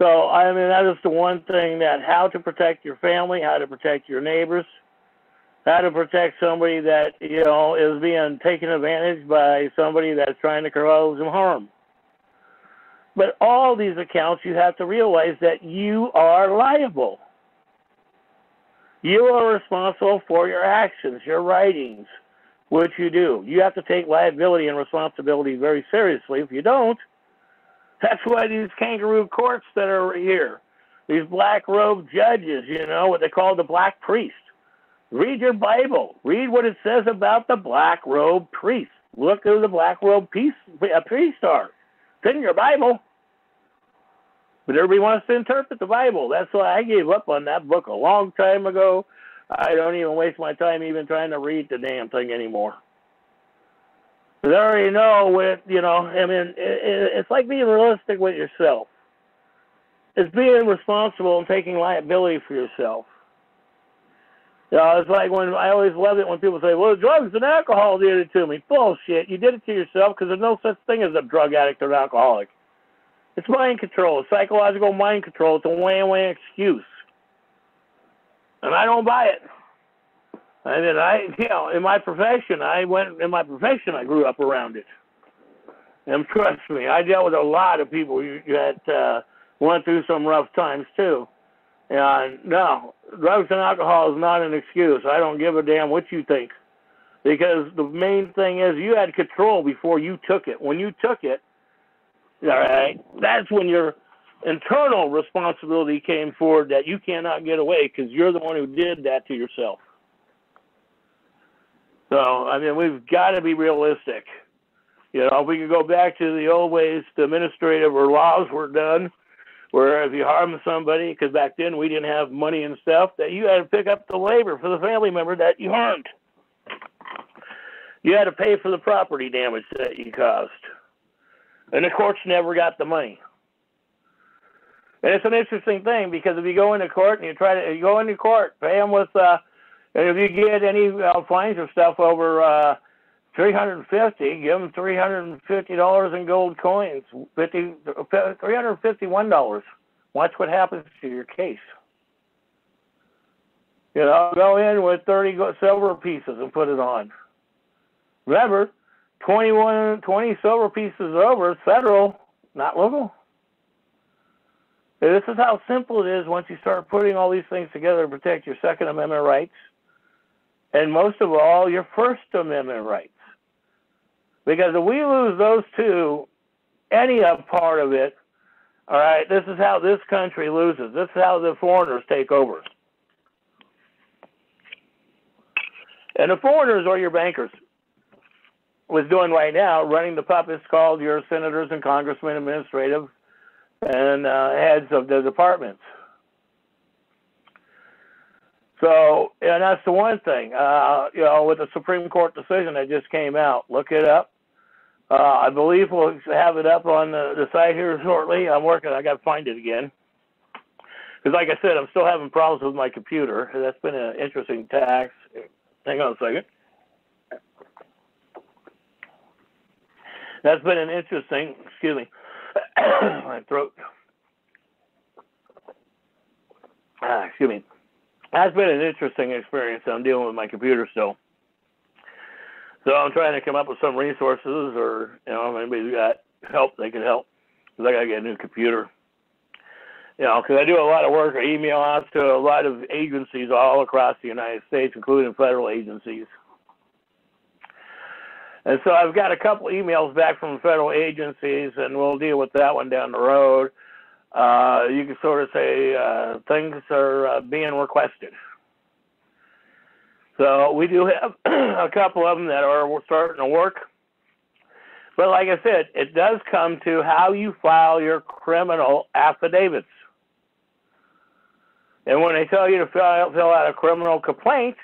So, I mean, that is the one thing that how to protect your family, how to protect your neighbors, how to protect somebody that, is being taken advantage by somebody that's trying to cause them harm. But all these accounts, you have to realize that you are liable. You are responsible for your actions, your writings, what you do. You have to take liability and responsibility very seriously. If you don't, That's why these kangaroo courts that are here, these black robe judges, you know, what they call the black priest. Read your Bible. Read what it says about the black robe priest. Look who the black robe priests are. It's in your Bible. But everybody wants to interpret the Bible. That's why I gave up on that book a long time ago. I don't even waste my time even trying to read the damn thing anymore. They already know what, you know, I mean, it's like being realistic with yourself. It's being responsible and taking liability for yourself. You know, it's like when I always love it when people say, well, drugs and alcohol did it to me. Bullshit. You did it to yourself because there's no such thing as a drug addict or an alcoholic. It's mind control. It's psychological mind control. It's a wham-wham excuse. And I don't buy it. I mean, you know, in my profession, I grew up around it. And trust me, I dealt with a lot of people that went through some rough times too. And no, drugs and alcohol is not an excuse. I don't give a damn what you think. Because the main thing is you had control before you took it. When you took it, all right, that's when your internal responsibility came forward that you cannot get away because you're the one who did that to yourself. So, I mean, we've got to be realistic. You know, if we could go back to the old ways, the administrative or laws were done, where if you harm somebody, because back then we didn't have money and stuff, that you had to pick up the labor for the family member that you harmed. You had to pay for the property damage that you caused. And the courts never got the money. And it's an interesting thing because if you go into court and you go into court, pay them with, and if you get any fines or stuff over $350, give them $350 in gold coins, $351. Watch what happens to your case. You know, go in with 30 silver pieces and put it on. Remember, 20 silver pieces over is federal, not local. This is how simple it is once you start putting all these things together to protect your Second Amendment rights, and most of all, your First Amendment rights. Because if we lose those two, any part of it, all right, this is how this country loses. This is how the foreigners take over. And the foreigners are your bankers. What's doing right now, running the puppets called your senators and congressmen, administrative, and heads of the departments. So, and that's the one thing, you know, with the Supreme Court decision that just came out, look it up. I believe we'll have it up on the site here shortly. I'm working, I got to find it again. Because like I said, I'm still having problems with my computer. That's been an interesting task. Hang on a second. That's been an interesting, excuse me, my throat. Excuse me. That's been an interesting experience. I'm dealing with my computer still. So I'm trying to come up with some resources or, you know, if anybody's got help, they can help. Because I got to get a new computer. You know, because I do a lot of work. I email out to a lot of agencies all across the United States, including federal agencies. And so I've got a couple emails back from federal agencies, and we'll deal with that one down the road. You can sort of say things are being requested. So we do have a couple of them that are starting to work. But like I said, it does come to how you file your criminal affidavits. And when they tell you to fill out a criminal complaint,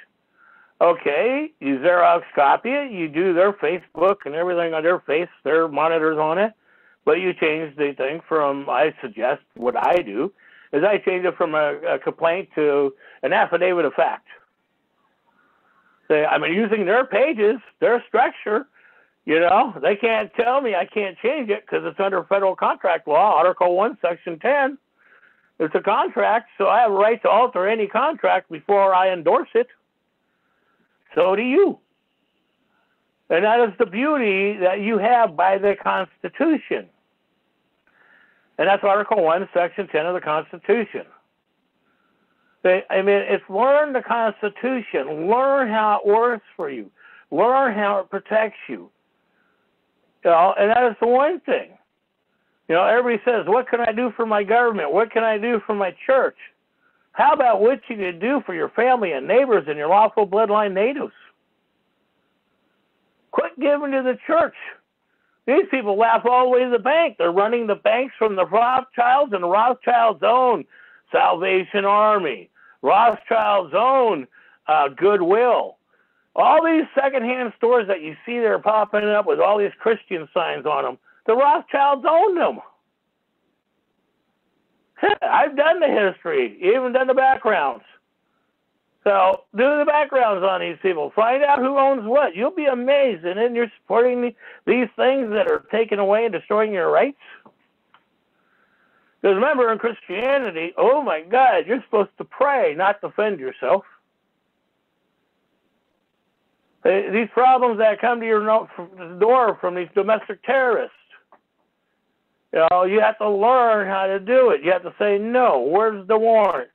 okay, you Xerox copy it, you do their Facebook and everything on their face, their monitors on it, but you change the thing from, I suggest, what I do, is I change it from a complaint to an affidavit of fact. Say, I'm using their pages, their structure, you know, they can't tell me I can't change it because it's under federal contract law, Article 1, Section 10. It's a contract, so I have a right to alter any contract before I endorse it. So do you. And that is the beauty that you have by the Constitution. And that's Article 1, Section 10 of the Constitution. I mean, it's learn the Constitution. Learn how it works for you. Learn how it protects you. You know, and that is the one thing. You know, everybody says, what can I do for my government? What can I do for my church? How about what you can do for your family and neighbors and your lawful bloodline natives? Quit giving to the church. These people laugh all the way to the bank. They're running the banks from the Rothschilds and the Rothschilds' own Salvation Army, Rothschilds' own Goodwill. All these secondhand stores that you see there popping up with all these Christian signs on them, the Rothschilds own them. I've done the history, even done the backgrounds. So do the backgrounds on these people. Find out who owns what. You'll be amazed. And then you're supporting these things that are taking away and destroying your rights. Because remember, in Christianity, oh my God, you're supposed to pray, not defend yourself. These problems that come to your door from these domestic terrorists, you know, you have to learn how to do it. You have to say, no, where's the warrant?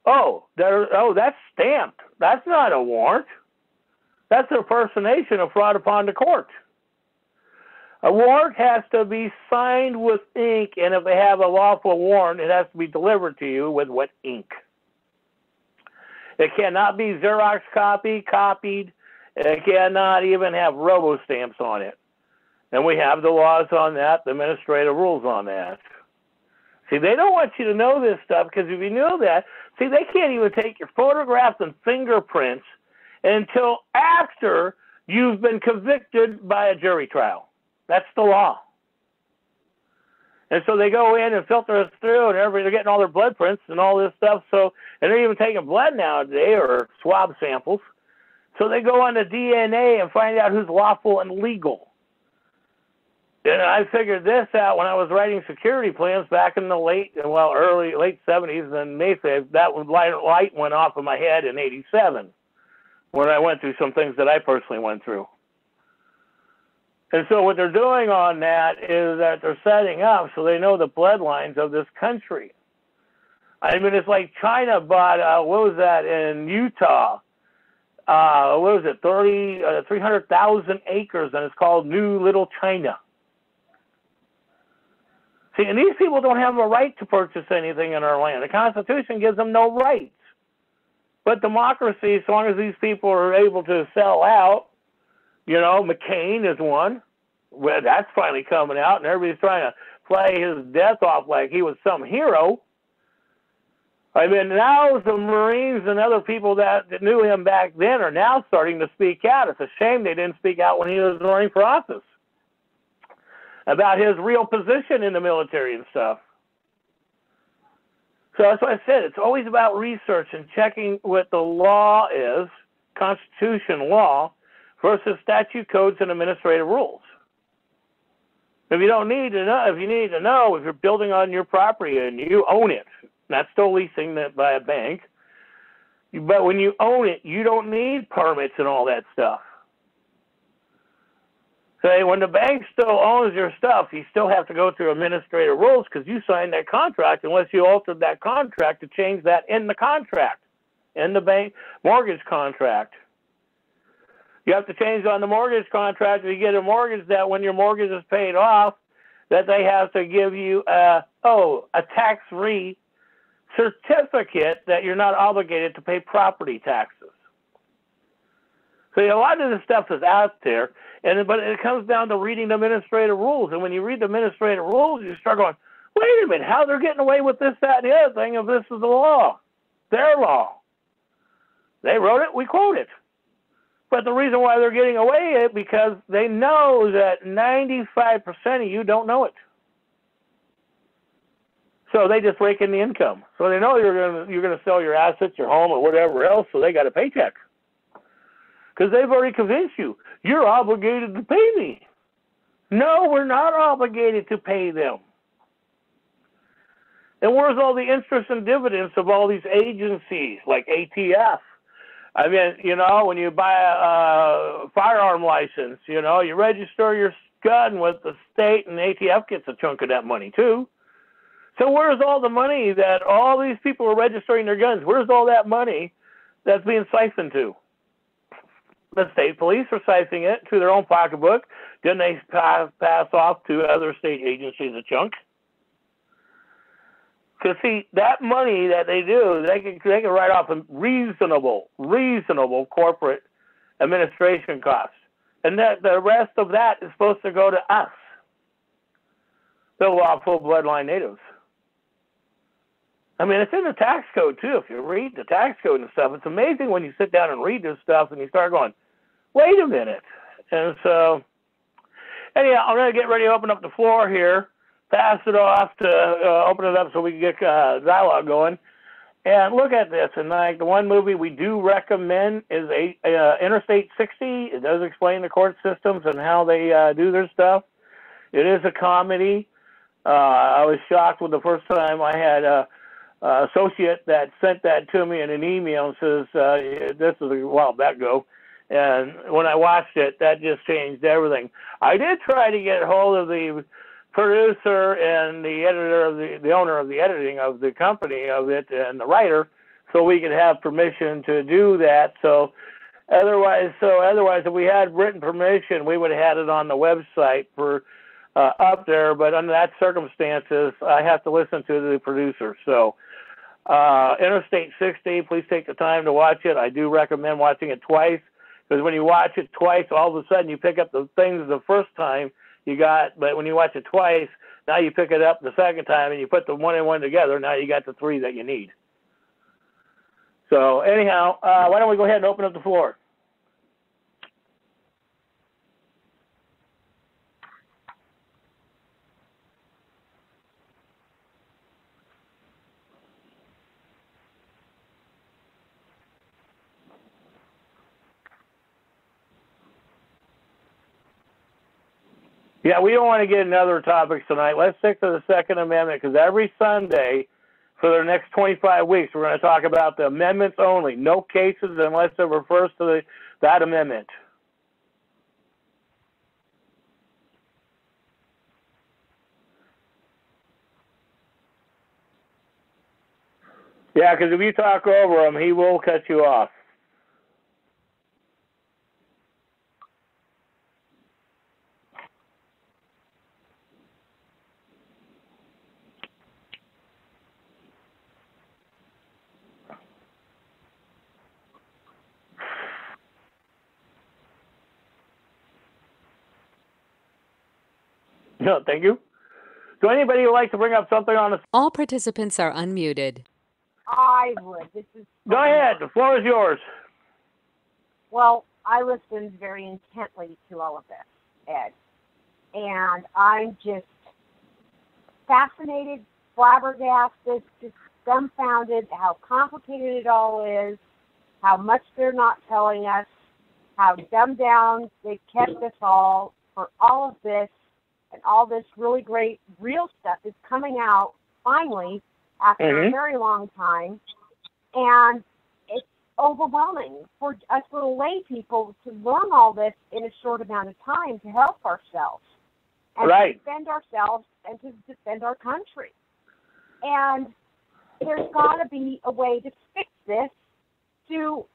Oh, that's stamped. That's not a warrant. That's an impersonation of fraud upon the court. A warrant has to be signed with ink, and if they have a lawful warrant, it has to be delivered to you with wet ink. It cannot be Xerox copied. It cannot even have robo-stamps on it. And we have the laws on that, the administrative rules on that. See, they don't want you to know this stuff, because if you know that, see, they can't even take your photographs and fingerprints until after you've been convicted by a jury trial. That's the law. And so they go in and filter us through, and they're getting all their blood prints and all this stuff. So, and they're even taking blood nowadays, or swab samples. So they go on to DNA and find out who's lawful and legal. And I figured this out when I was writing security plans back in the late 70s, and Mayfair. That light went off in my head in '87 when I went through some things that I personally went through. And so what they're doing on that is that they're setting up so they know the bloodlines of this country. I mean, it's like China bought, what was that, in Utah? What was it, 300,000 acres, and it's called New Little China. See, and these people don't have a right to purchase anything in our land. The Constitution gives them no rights. But democracy, as long as these people are able to sell out, you know, McCain is one. Well, that's finally coming out, and everybody's trying to play his death off like he was some hero. I mean, now the Marines and other people that knew him back then are now starting to speak out. It's a shame they didn't speak out when he was running for office about his real position in the military and stuff. So that's what I said. It's always about research and checking what the law is, Constitution law, versus statute codes and administrative rules. If you don't need to know, if you need to know, if you're building on your property and you own it, not still leasing that by a bank, but when you own it, you don't need permits and all that stuff. Say, when the bank still owns your stuff, you still have to go through administrative rules because you signed that contract unless you altered that contract to change that in the contract, in the bank mortgage contract. You have to change on the mortgage contract if you get a mortgage that when your mortgage is paid off, that they have to give you a tax-free certificate that you're not obligated to pay property taxes. So a lot of this stuff is out there, but it comes down to reading the administrative rules. And when you read the administrative rules, you start going, wait a minute, how they're getting away with this, that, and the other thing if this is the law? Their law. They wrote it, we quote it. But the reason why they're getting away is because they know that 95% of you don't know it. So they just rake in the income. So they know you're gonna sell your assets, your home, or whatever else, so they got a paycheck. Because they've already convinced you, you're obligated to pay me. No, we're not obligated to pay them. And where's all the interest and dividends of all these agencies, like ATF? I mean, you know, when you buy a firearm license, you know, you register your gun with the state, and ATF gets a chunk of that money, too. So where's all the money that all these people are registering their guns? Where's all that money that's being siphoned to? The state police are siphoning it to their own pocketbook. Then they pass off to other state agencies a chunk. Because see, that money that they do, they can write off a reasonable corporate administration costs, and that the rest of that is supposed to go to us, the lawful bloodline natives. I mean, it's in the tax code too. If you read the tax code and stuff, it's amazing when you sit down and read this stuff and you start going, "Wait a minute." And so, anyhow, I'm going to get ready to open up the floor here. Pass it off to open it up so we can get dialogue going. And look at this. And like the one movie we do recommend is Interstate 60. It does explain the court systems and how they do their stuff. It is a comedy. I was shocked when the first time I had an associate that sent that to me in an email and says, this is a while back ago. And when I watched it, that just changed everything. I did try to get hold of the producer and the editor of the owner of the editing of the company of it and the writer, so we could have permission to do that. So otherwise, if we had written permission, we would have had it on the website for up there. But under that circumstances, I have to listen to the producer. So Interstate 60, please take the time to watch it. I do recommend watching it twice, because when you watch it twice, all of a sudden you pick up the things the first time you got, but when you watch it twice, now you pick it up the second time and you put the one and one together. Now you got the three that you need. So anyhow, why don't we go ahead and open up the floor? Yeah, we don't want to get into other topics tonight. Let's stick to the Second Amendment, because every Sunday for the next 25 weeks, we're going to talk about the amendments only. No cases unless it refers to that amendment. Yeah, because if you talk over him, he will cut you off. No, thank you. Do anybody like to bring up something on the... All participants are unmuted. I would. This is... Go ahead. The floor is yours. Well, I listened very intently to all of this, Ed. And I'm just fascinated, flabbergasted, just dumbfounded how complicated it all is, how much they're not telling us, how dumbed down they've kept us all for all of this. And all this really great real stuff is coming out finally after a very long time. And it's overwhelming for us little lay people to learn all this in a short amount of time to help ourselves. And to defend ourselves and to defend our country. And there's got to be a way to fix this to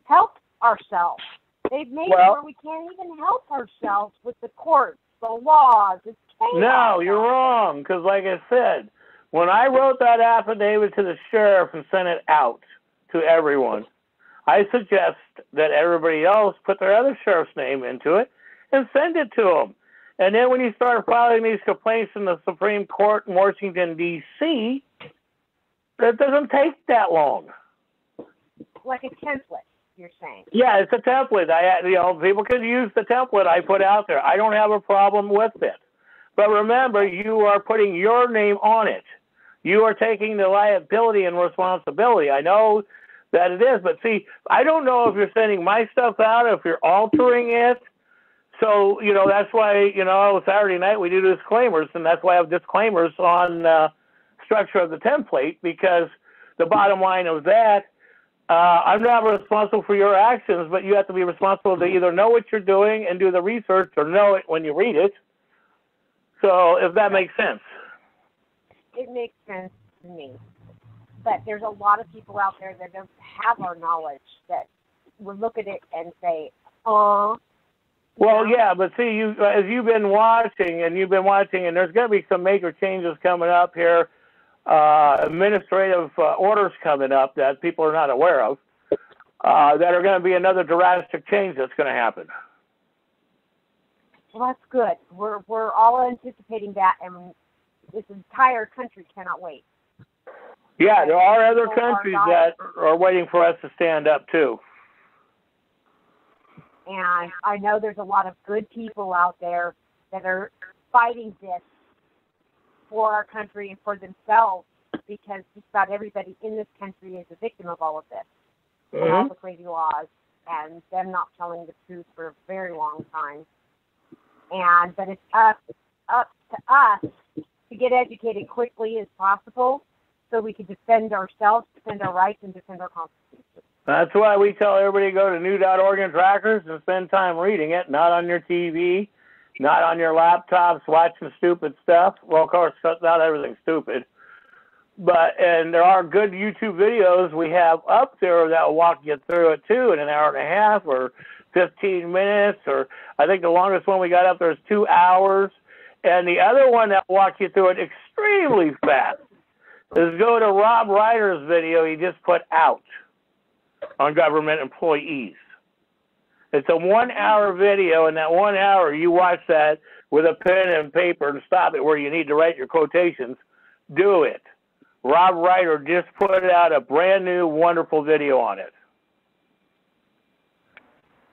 help ourselves. They've made it where we can't even help ourselves with the courts. The laws, it's chaos. No, you're wrong, because like I said, when I wrote that affidavit to the sheriff and sent it out to everyone, I suggest that everybody else put their other sheriff's name into it and send it to them. And then when you start filing these complaints in the Supreme Court in Washington, D.C., that doesn't take that long. Like a template. You're saying. Yeah, it's a template. People can use the template I put out there. I don't have a problem with it. But remember, you are putting your name on it. You are taking the liability and responsibility. I know that it is, but see, I don't know if you're sending my stuff out, if you're altering it. So, that's why, Saturday night we do disclaimers, and that's why I have disclaimers on structure of the template, because the bottom line of that, I'm not responsible for your actions, but you have to be responsible to either know what you're doing and do the research or know it when you read it. So if that makes sense. It makes sense to me. But there's a lot of people out there that don't have our knowledge that will look at it and say, oh. Well, yeah, but see, as you've been watching, and there's going to be some major changes coming up here administrative orders coming up that people are not aware of that are going to be another drastic change that's going to happen. Well, that's good. We're all anticipating that, and this entire country cannot wait. Yeah, there are other countries that are waiting for us to stand up too. And I know there's a lot of good people out there that are fighting this for our country and for themselves, because just about everybody in this country is a victim of all of this, and all the crazy laws, and them not telling the truth for a very long time. But it's up to us to get educated quickly as possible, so we can defend ourselves, defend our rights, and defend our Constitution. That's why we tell everybody to go to new.org and trackers and spend time reading it, not on your TV, not on your laptops watching stupid stuff. Well, of course, not everything's stupid. And there are good YouTube videos we have up there that will walk you through it, too, in an hour and a half or 15 minutes. Or I think the longest one we got up there is 2 hours. And the other one that will walk you through it extremely fast is go to Rob Ryder's video he just put out on government employees. It's a 1 hour video. In that 1 hour, you watch that with a pen and paper and stop it where you need to write your quotations. Do it. Rob Ryder just put out a brand new, wonderful video on it.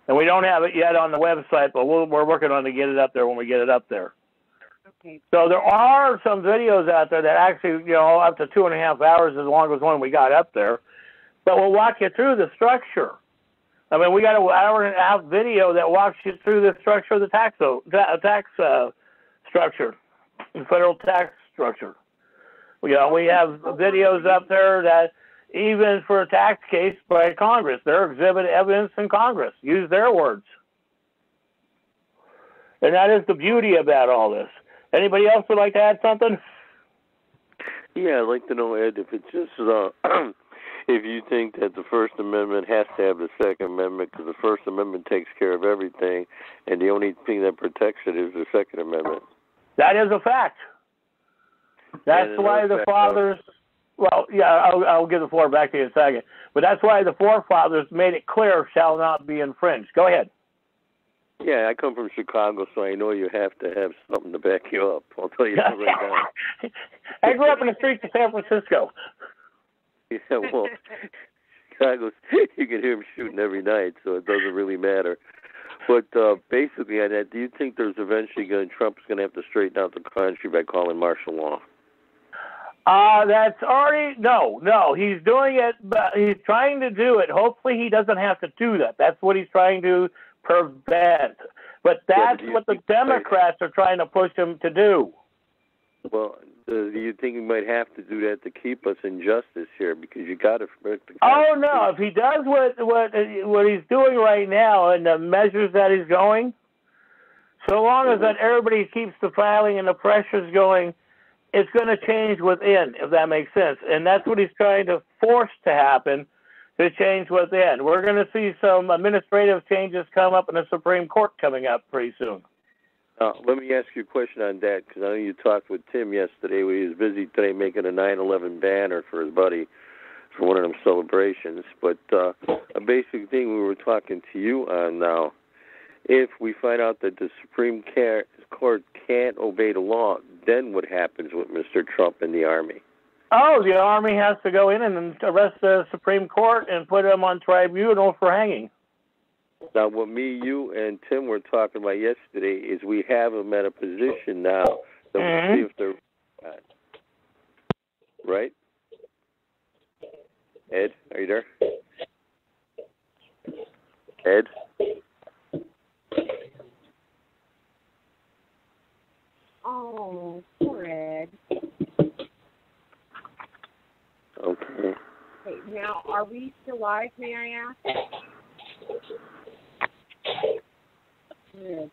And we don't have it yet on the website, but we're working on to get it up there when we get it up there. Okay. So there are some videos out there that actually, up to 2.5 hours as long as one we got up there. But we'll walk you through the structure. I mean, we got an hour and a half video that walks you through the structure of the tax structure, the federal tax structure. We have videos up there that even for a tax case by Congress, they're exhibit evidence in Congress. Use their words. And that is the beauty about all this. Anybody else would like to add something? Yeah, I'd like to know, Ed, if it's just if you think that the First Amendment has to have the Second Amendment, because the First Amendment takes care of everything, and the only thing that protects it is the Second Amendment. That is a fact. That's why the fathers, I'll give the floor back to you in a second, but that's why the forefathers made it clear shall not be infringed. Go ahead. Yeah, I come from Chicago, so I know you have to have something to back you up. I'll tell you that right now. I grew up in the streets of San Francisco. Yeah, well, Chicago, you can hear them shooting every night, so it doesn't really matter. But basically, on that, do you think there's eventually Trump's going to have to straighten out the country by calling martial law? That's already, no, he's doing it, but he's trying to do it. Hopefully he doesn't have to do that. That's what he's trying to prevent. But that's what the Democrats are trying to push him to do. Well, do you think he might have to do that to keep us in justice here? Because you got to protect the Oh, no, if he does what he's doing right now and the measures that he's going, so long as that everybody keeps the filing and the pressure's going, it's going to change within, if that makes sense. And that's what he's trying to force to happen, to change within. We're going to see some administrative changes come up in the Supreme Court coming up pretty soon. Let me ask you a question on that, because I know you talked with Tim yesterday. He was busy today making a 9/11 banner for his buddy for one of them celebrations. But a basic thing we were talking to you on now, if we find out that the Supreme Court can't obey the law, then what happens with Mr. Trump and the Army? Oh, the Army has to go in and arrest the Supreme Court and put him on tribunal for hanging. Now, what me, you, and Tim were talking about yesterday is we have them at a position now that we'll see if they're right. Ed, are you there? Ed? Oh, poor Ed. Okay. Wait, now, are we still live, may I ask? Good.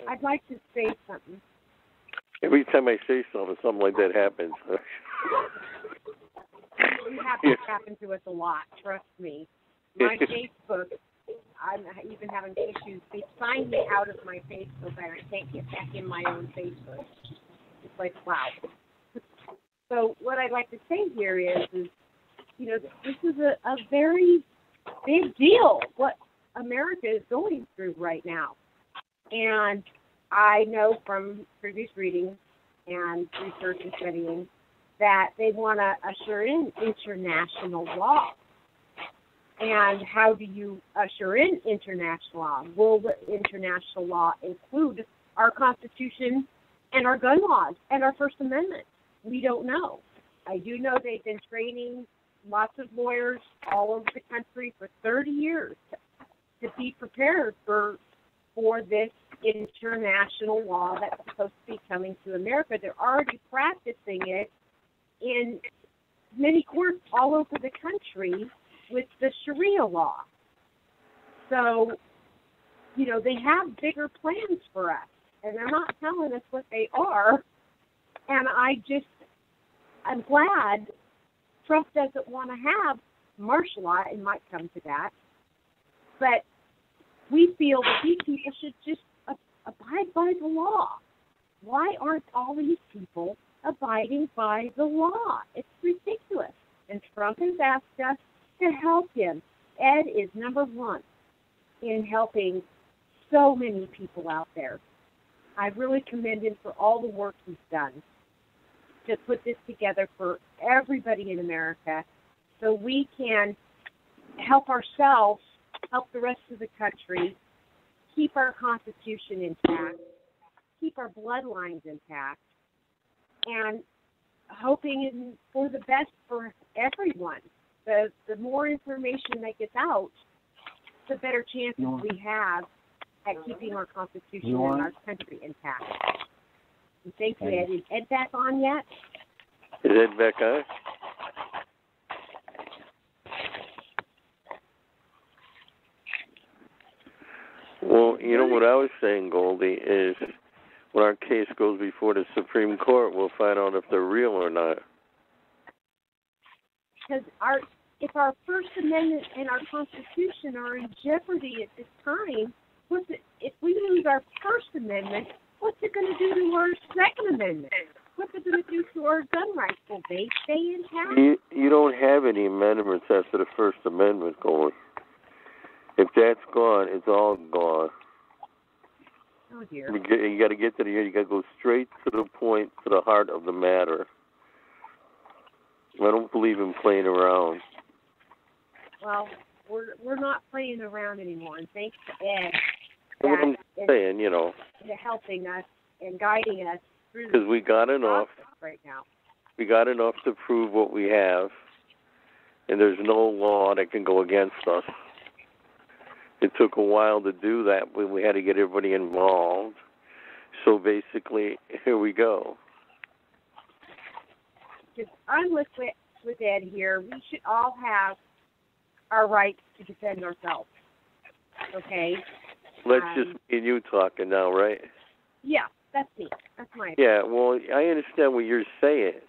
I'd like to say something. Every time I say something like that happens. It happens to us a lot, trust me. My Facebook I'm even having issues. They signed me out of my Facebook, and I can't get back in my own Facebook. It's like, wow. So what I'd like to say here is you know, this is a very big deal, what America is going through right now. And I know from previous readings and research and studying that they want to usher in international law. And how do you usher in international law? Will the international law include our Constitution and our gun laws and our First Amendment? We don't know. I do know they've been training lots of lawyers all over the country for 30 years to be prepared for this international law that's supposed to be coming to America. They're already practicing it in many courts all over the country with the Sharia law. So, you know, they have bigger plans for us, and they're not telling us what they are. And I'm glad Trump doesn't want to have martial law. It might come to that. But we feel that these people should just abide by the law. Why aren't all these people abiding by the law? It's ridiculous. And Trump has asked us to help him. Ed is number one in helping so many people out there. I really commend him for all the work he's done to put this together for everybody in America so we can help ourselves, help the rest of the country, keep our Constitution intact, keep our bloodlines intact, and hoping for the best for everyone. The more information that gets out, the better chances we have at keeping our Constitution and our country intact. And thank you, Ed. Is Ed back on yet? Is Ed back on? Well, you know what I was saying, Goldie, is when our case goes before the Supreme Court, we'll find out if they're real or not. Because if our First Amendment and our Constitution are in jeopardy at this time, if we lose our First Amendment, what's it going to do to our Second Amendment? What's it going to do to our gun rights? Will they stay intact? You don't have any amendments after the First Amendment going. If that's gone, it's all gone. Oh, dear. You got to get to the end. You got to go straight to the point, to the heart of the matter. I don't believe in playing around. Well, we're not playing around anymore, and thanks to Ed. I'm saying, you know, helping us and guiding us through. Because we got enough right now. We got enough to prove what we have, and there's no law that can go against us. It took a while to do that, but we had to get everybody involved. So basically, here we go. Because I'm with Ed here. We should all have our rights to defend ourselves. Okay? Let's just me and you talking now, right? Yeah, that's me. That's my opinion. Yeah, well, I understand what you're saying.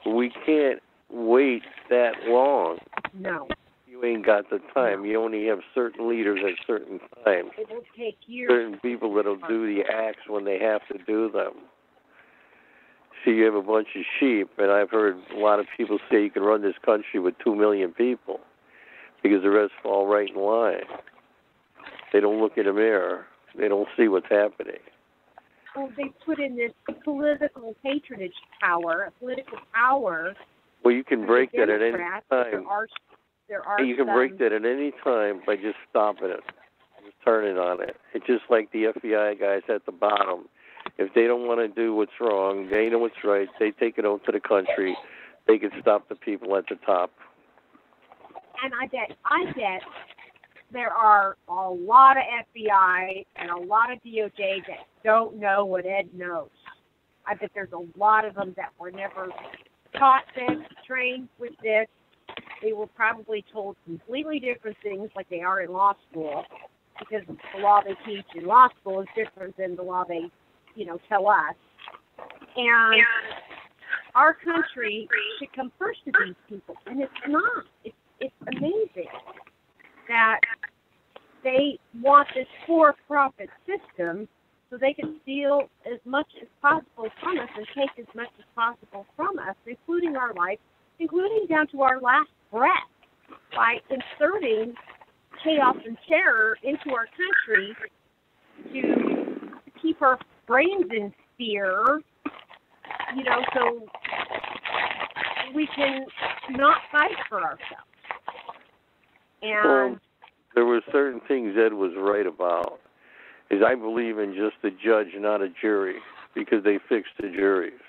But we can't wait that long. No. You ain't got the time. You only have certain leaders at certain times. It will take years. Certain people that'll do the acts when they have to do them. See, you have a bunch of sheep, and I've heard a lot of people say you can run this country with 2 million people because the rest fall right in line. They don't look in the mirror. They don't see what's happening. Well, they put in this political patronage power, political power. Well, you can break that at any time. There are you can break that at any time by just stopping it, just turning on it. It's just like the FBI guys at the bottom. If they don't want to do what's wrong, they know what's right, they take it out to the country, they can stop the people at the top. And I bet there are a lot of FBI and a lot of DOJ that don't know what Ed knows. I bet there's a lot of them that were never taught this, trained with this. They were probably told completely different things like they are in law school, because the law they teach in law school is different than the law they, tell us. And our country should come first to these people, and it's not. It's amazing that they want this for-profit system so they can steal as much as possible from us and take as much as possible from us, including our life, including down to our last breath, by inserting chaos and terror into our country to keep our brains in fear, you know, so we can not fight for ourselves. And there were certain things Ed was right about. Is I believe in just a judge, not a jury, because they fixed the juries.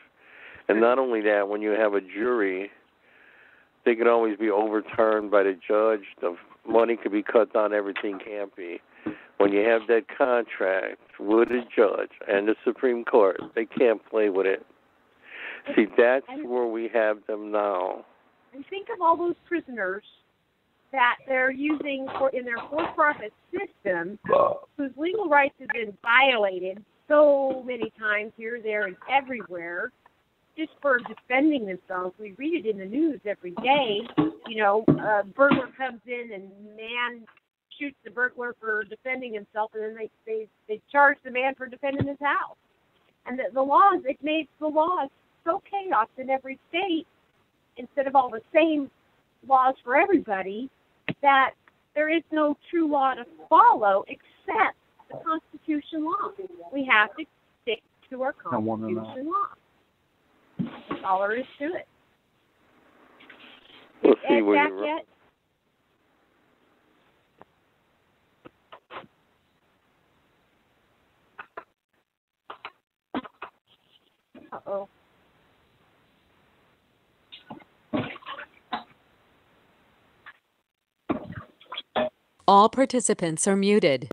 And not only that, when you have a jury, they can always be overturned by the judge. The money could be cut down, everything can't be. When you have that contract with a judge and the Supreme Court, they can't play with it. See, that's where we have them now. And think of all those prisoners that they're using in their for-profit system, whose legal rights have been violated so many times here, there, and everywhere, just for defending themselves. We read it in the news every day. You know, a burglar comes in and man shoots the burglar for defending himself, and then they charge the man for defending his house. And the laws, it made the laws so chaos in every state, instead of all the same laws for everybody, that there is no true law to follow except the Constitution law. We have to stick to our Constitution law. That's all there is to it. We'll see Ed where back you're yet? Uh-oh. All participants are muted.